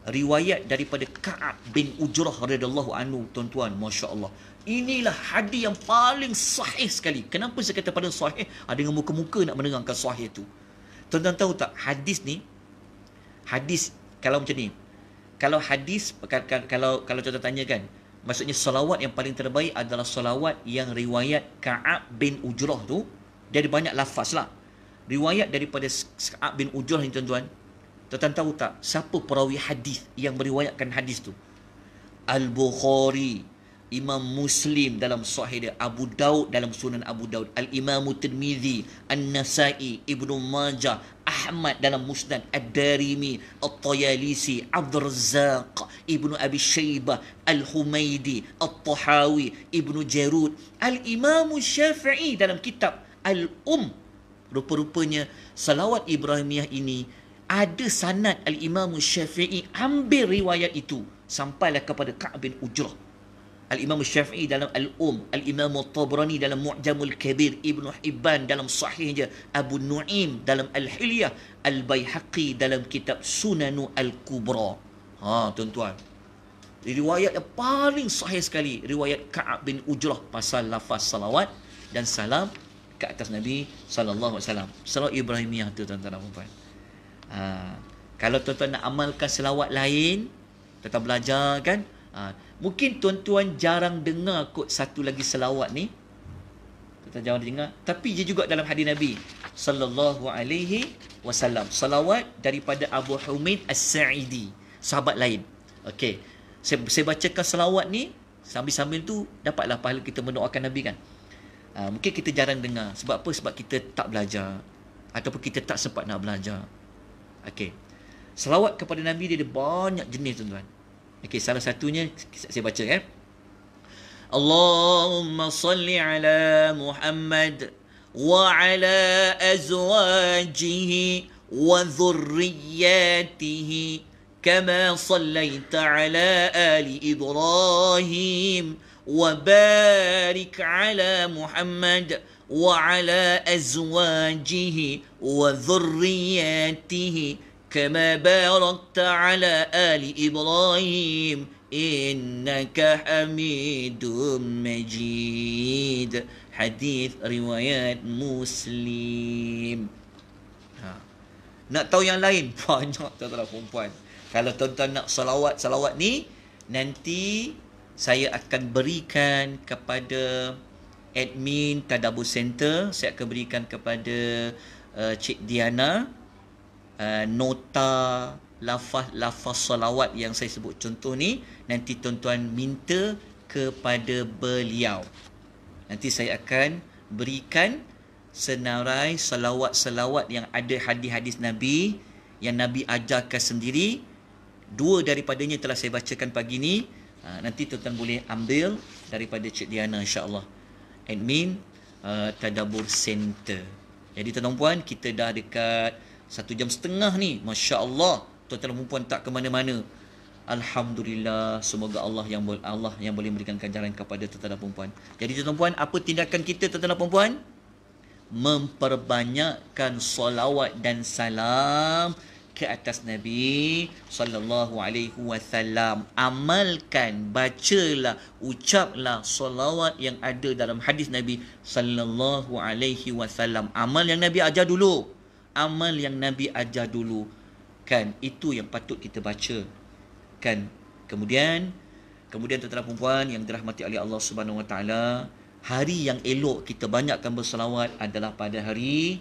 [SPEAKER 1] riwayat daripada Ka'ab bin Ujrah radhiyallahu anhu, tuan-tuan, masya-Allah. Inilah hadis yang paling sahih sekali. Kenapa saya kata paling sahih? Ada yang muka-muka nak menerangkan sahih tu. Tuan-tuan tahu tak, hadis ni, hadis kalau macam ni, kalau hadis, kalau tuan-tuan tanya kan, maksudnya salawat yang paling terbaik adalah salawat yang riwayat Ka'ab bin Ujrah tu. Dia ada banyak lafaz lah. Riwayat daripada Ka'ab bin Ujrah ni tuan-tuan. Tuan-tuan tahu tak siapa perawi hadis yang meriwayatkan hadis tu? Al-Bukhari, Imam Muslim dalam Sahih dia, Abu Daud dalam Sunan Abu Daud, Al-Imam Tirmizi, An-Nasai, Ibnu Majah, Ahmad dalam Musnad, Ad-Darimi, At-Tayalisi, Abdul Razzaq, Ibnu Abi Shaybah, Al-Humaidi, At-Tahawi, Ibnu Jarud, Al-Imam Syafi'i dalam kitab Al-Um. Rupa-rupanya salawat Ibrahimiyah ini ada sanad Al-Imam Syafi'i ambil riwayat itu sampailah kepada Ka'ab bin Ujrah. Al-Imam Syafi'i dalam Al-Um, Al-Imam Tabrani dalam Mu'jamul Kabir, Ibnu Hibban dalam Sahihnya, Abu Nu'im dalam Al-Hilyah, Al-Baihaqi dalam kitab Sunanu Al-Kubra. Tuan-tuan, riwayat yang paling sahih sekali, riwayat Ka'ab bin Ujrah pasal lafaz salawat dan salam ke atas Nabi sallallahu alaihi wasallam. Salawat Ibrahimiyah tu tuan-tuan dan puan. Kalau tuan-tuan nak amalkan selawat lain, tuan-tuan belajar kan, mungkin tuan-tuan jarang dengar kot satu lagi selawat ni. Tuan-tuan jarang dengar, tapi dia juga dalam hadis Nabi sallallahu alaihi wasallam. Selawat daripada Abu Humaid As-Sa'idi, sahabat lain. Okey, saya bacakan selawat ni sambil-sambil tu dapatlah pahala kita mendoakan Nabi kan. Mungkin kita jarang dengar. Sebab apa? Sebab kita tak belajar ataupun kita tak sempat nak belajar. Okey, selawat kepada Nabi dia ada banyak jenis tuan-tuan. Okey, salah satunya saya baca kan. Allahumma salli ala Muhammad wa ala azwajihi wa dhurriyyatihi كما صليت على آل إبراهيم وبارك على محمد وعلى أزواجه وذرياته كما باركت على آل إبراهيم إنك حميد مجيد. Hadis riwayat Muslim. Nak tahu yang lain? Banyak tuan-tuan perempuan. Kalau tuan-tuan nak salawat ni, nanti saya akan berikan kepada admin Tadabbur Center. Saya akan berikan kepada Cik Diana nota lafaz salawat yang saya sebut contoh ni. Nanti tuan-tuan minta kepada beliau. Nanti saya akan berikan senarai salawat-salawat yang ada hadis-hadis Nabi yang Nabi ajarkan sendiri. 2 daripadanya telah saya bacakan pagi ni. Nanti tuan-tuan boleh ambil daripada Cik Diana, insya-Allah, admin Tadabbur Center. Jadi tuan-tuan, kita dah dekat 1.5 jam ni. Masya-Allah, tuan-tuan perempuan tak ke mana-mana. Alhamdulillah, semoga Allah yang boleh memberikan ganjaran kepada tuan-tuan dan perempuan. Jadi tuan-tuan puan, apa tindakan kita tuan-tuan dan perempuan? Memperbanyakkan solawat dan salam ke atas Nabi sallallahu alaihi wasallam. Amalkan, bacalah, ucaplah solawat yang ada dalam hadis Nabi sallallahu alaihi wasallam. Amal yang Nabi ajar dulu. Amal yang Nabi ajar dulu. Kan, itu yang patut kita baca. Kan, kemudian tuan-tuan perempuan yang dirahmati oleh Allah Subhanahu Wa Taala, hari yang elok kita banyakkan berselawat adalah pada hari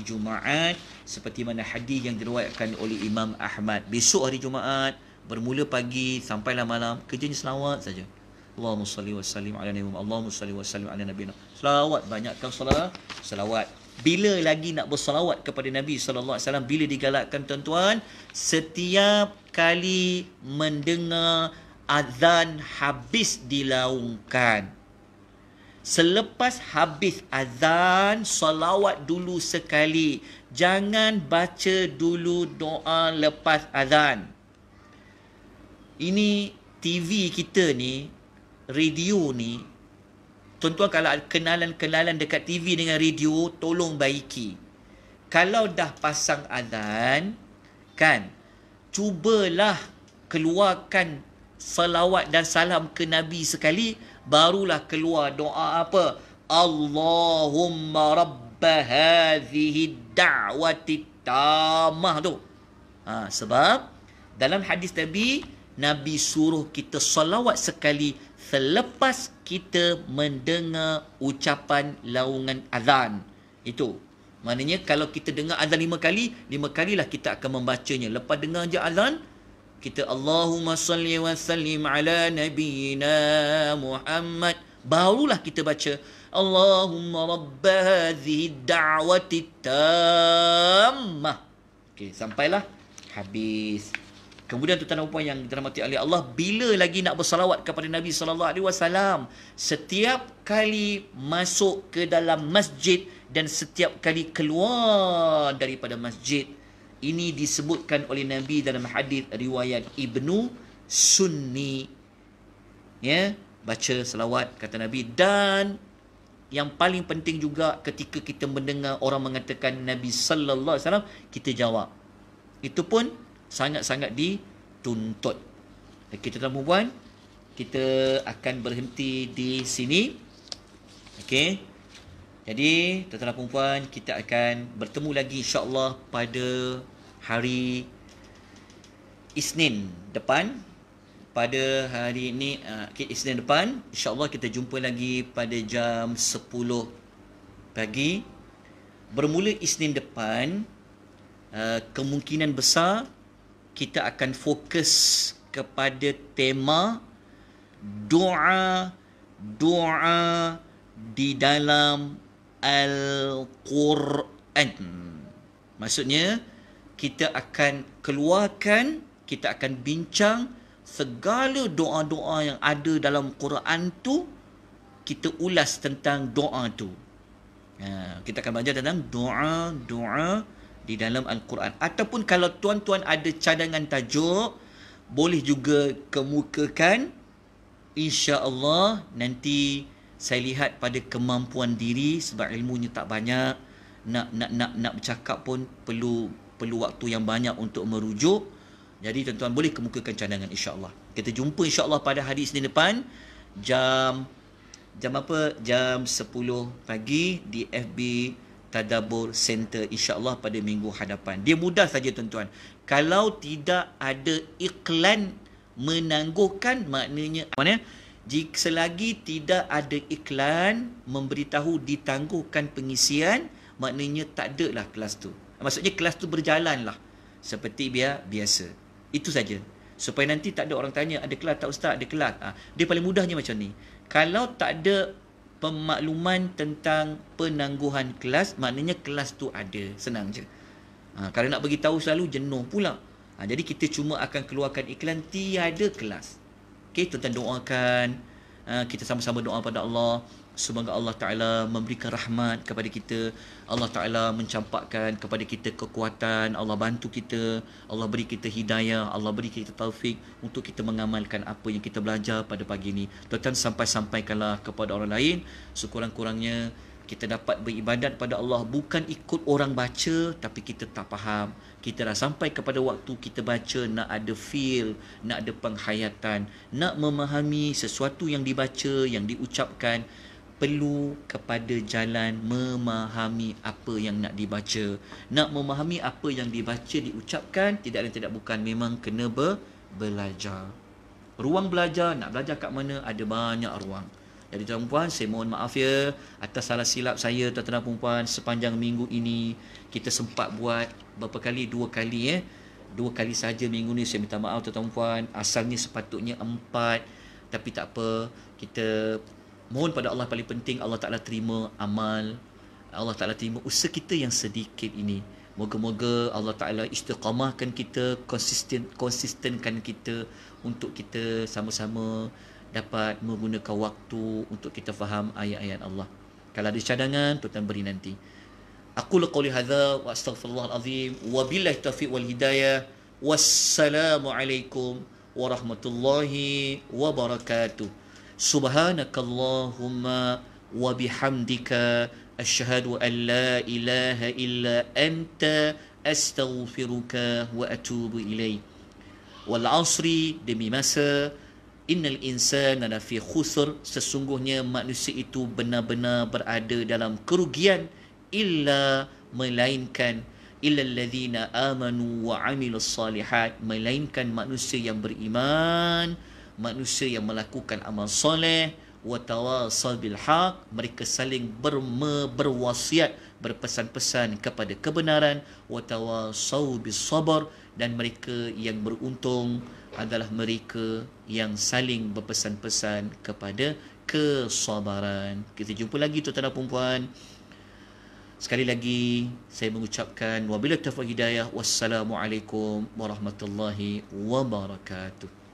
[SPEAKER 1] Jumaat, seperti mana hadis yang diriwayatkan oleh Imam Ahmad. Besok hari Jumaat, bermula pagi sampailah malam, kerjanya selawat saja. Allahumma salli wa sallim ala nabi Muhammad. Allahumma salli wa sallim ala nabi. Selawat, banyakkan selawat. Bila lagi nak berselawat kepada Nabi sallallahu alaihi wasallam? Bila digalakkan tuan-tuan? Setiap kali mendengar azan habis dilaungkan. Selepas habis azan, salawat dulu sekali. Jangan baca dulu doa lepas azan. Ini TV kita ni, radio ni, tuan-tuan kalau ada kenalan-kenalan dekat TV dengan radio, tolong baiki. Kalau dah pasang azan, kan, cubalah keluarkan salawat dan salam ke Nabi sekali, barulah keluar doa apa? Allahumma rabba hadhihi da'wati tammah tu. Sebab dalam hadis Nabi suruh kita salawat sekali selepas kita mendengar ucapan laungan azan. Itu maknanya kalau kita dengar azan 5 kali, 5 kalilah kita akan membacanya. Lepas dengar je azan, kita Allahumma salli wa sallim ala nabiyyina Muhammad, barulah kita baca Allahumma rabba hadhihi da'wati tammah. Okey, sampailah habis. Kemudian tuan-tuan dan puan yang dirahmati oleh Allah, bila lagi nak bersalawat kepada Nabi sallallahu alaihi wasallam? Setiap kali masuk ke dalam masjid dan setiap kali keluar daripada masjid. Ini disebutkan oleh Nabi dalam hadis riwayat Ibnu Sunni. Ya, baca selawat kata Nabi. Dan yang paling penting juga, ketika kita mendengar orang mengatakan Nabi sallallahu alaihi wasallam, kita jawab. Itu pun sangat-sangat dituntut. Kita tuan perempuan, kita akan berhenti di sini. Okey. Jadi tuan-tuan dan perempuan, kita akan bertemu lagi insya-Allah pada hari Isnin depan. Pada hari ini Isnin depan, insya-Allah kita jumpa lagi pada jam 10 pagi. Bermula Isnin depan, kemungkinan besar kita akan fokus kepada tema doa di dalam Al-Quran. Maksudnya kita akan keluarkan, kita akan bincang segala doa-doa yang ada dalam Quran tu, kita ulas tentang doa tu. Kita akan belajar tentang doa di dalam Al-Quran. Ataupun kalau tuan-tuan ada cadangan tajuk, boleh juga kemukakan. InsyaAllah nanti saya lihat pada kemampuan diri, sebab ilmunya tak banyak. Nak bercakap pun perlu waktu yang banyak untuk merujuk. Jadi tuan-tuan boleh kemukakan cadangan insya-Allah. Kita jumpa insya-Allah pada hari Isnin depan jam apa? Jam 10 pagi di FB Tadabbur Center insya-Allah pada minggu hadapan. Dia mudah saja tuan-tuan. Kalau tidak ada iklan menangguhkan, maknanya mana? Jika selagi tidak ada iklan memberitahu ditangguhkan pengisian, maknanya tak ada lah kelas tu. Maksudnya kelas tu berjalan lah seperti biasa. Itu saja. Supaya nanti tak ada orang tanya, ada kelas tak ustaz? Ada kelas. Dia paling mudahnya macam ni. Kalau tak ada pemakluman tentang penangguhan kelas, maknanya kelas tu ada. Senang je. Kalau nak bagi tahu selalu jenuh pula. Jadi kita cuma akan keluarkan iklan tiada kelas. Okey, tuan-tuan doakan. Kita sama-sama doa pada Allah. Semoga Allah Ta'ala memberikan rahmat kepada kita. Allah Ta'ala mencampakkan kepada kita kekuatan. Allah bantu kita. Allah beri kita hidayah. Allah beri kita taufik untuk kita mengamalkan apa yang kita belajar pada pagi ini. Tuan-tuan sampaikanlah kepada orang lain. Sekurang-kurangnya kita dapat beribadat pada Allah bukan ikut orang baca, tapi kita tak faham. Kita dah sampai kepada waktu kita baca, nak ada feel, nak ada penghayatan, nak memahami sesuatu yang dibaca, yang diucapkan, perlu kepada jalan memahami apa yang nak dibaca. Nak memahami apa yang dibaca, diucapkan, tidak lain tidak bukan memang kena belajar. Ruang belajar, nak belajar kat mana, ada banyak ruang. Jadi tuan-puan, saya mohon maaf ya atas salah silap saya tuan-tuan dan puan sepanjang minggu ini. Kita sempat buat berapa kali? 2 kali 2 kali saja minggu ni. Saya minta maaf tuan-tuan dan puan. Asalnya sepatutnya 4, tapi tak apa. Kita mohon pada Allah, paling penting Allah Ta'ala terima amal, Allah Ta'ala terima usaha kita yang sedikit ini. Moga-moga Allah Ta'ala istiqamahkan kita, konsistenkan kita untuk kita sama-sama dapat menggunakan waktu untuk kita faham ayat-ayat Allah. Kalau ada cadangan, tuan-tuan beri nanti. Aku qouli hadza wa astaghfirullahal azim wa billahi taufiq wal hidayah. Wassalamualaikum warahmatullahi wabarakatuh. Subhanakallahumma wa bihamdika asyhadu an la ilaha illa anta astaghfiruka wa atubu ilaik. Wal asri, demi masa, innal insana lafi khusr, sesungguhnya manusia itu benar-benar berada dalam kerugian, illa, melainkan, illal ladzina amanu wa amilus salihat, melainkan manusia yang beriman, manusia yang melakukan amal soleh, wa tawasaw bil haq, mereka saling berwasiat, berpesan-pesan kepada kebenaran, wa tawasaw bis sabr, dan mereka yang beruntung adalah mereka yang saling berpesan-pesan kepada kesabaran. Kita jumpa lagi tuan-tuan dan puan-puan. Sekali lagi saya mengucapkan wabillahi taufiq hidayah. Wassalamualaikum warahmatullahi wabarakatuh.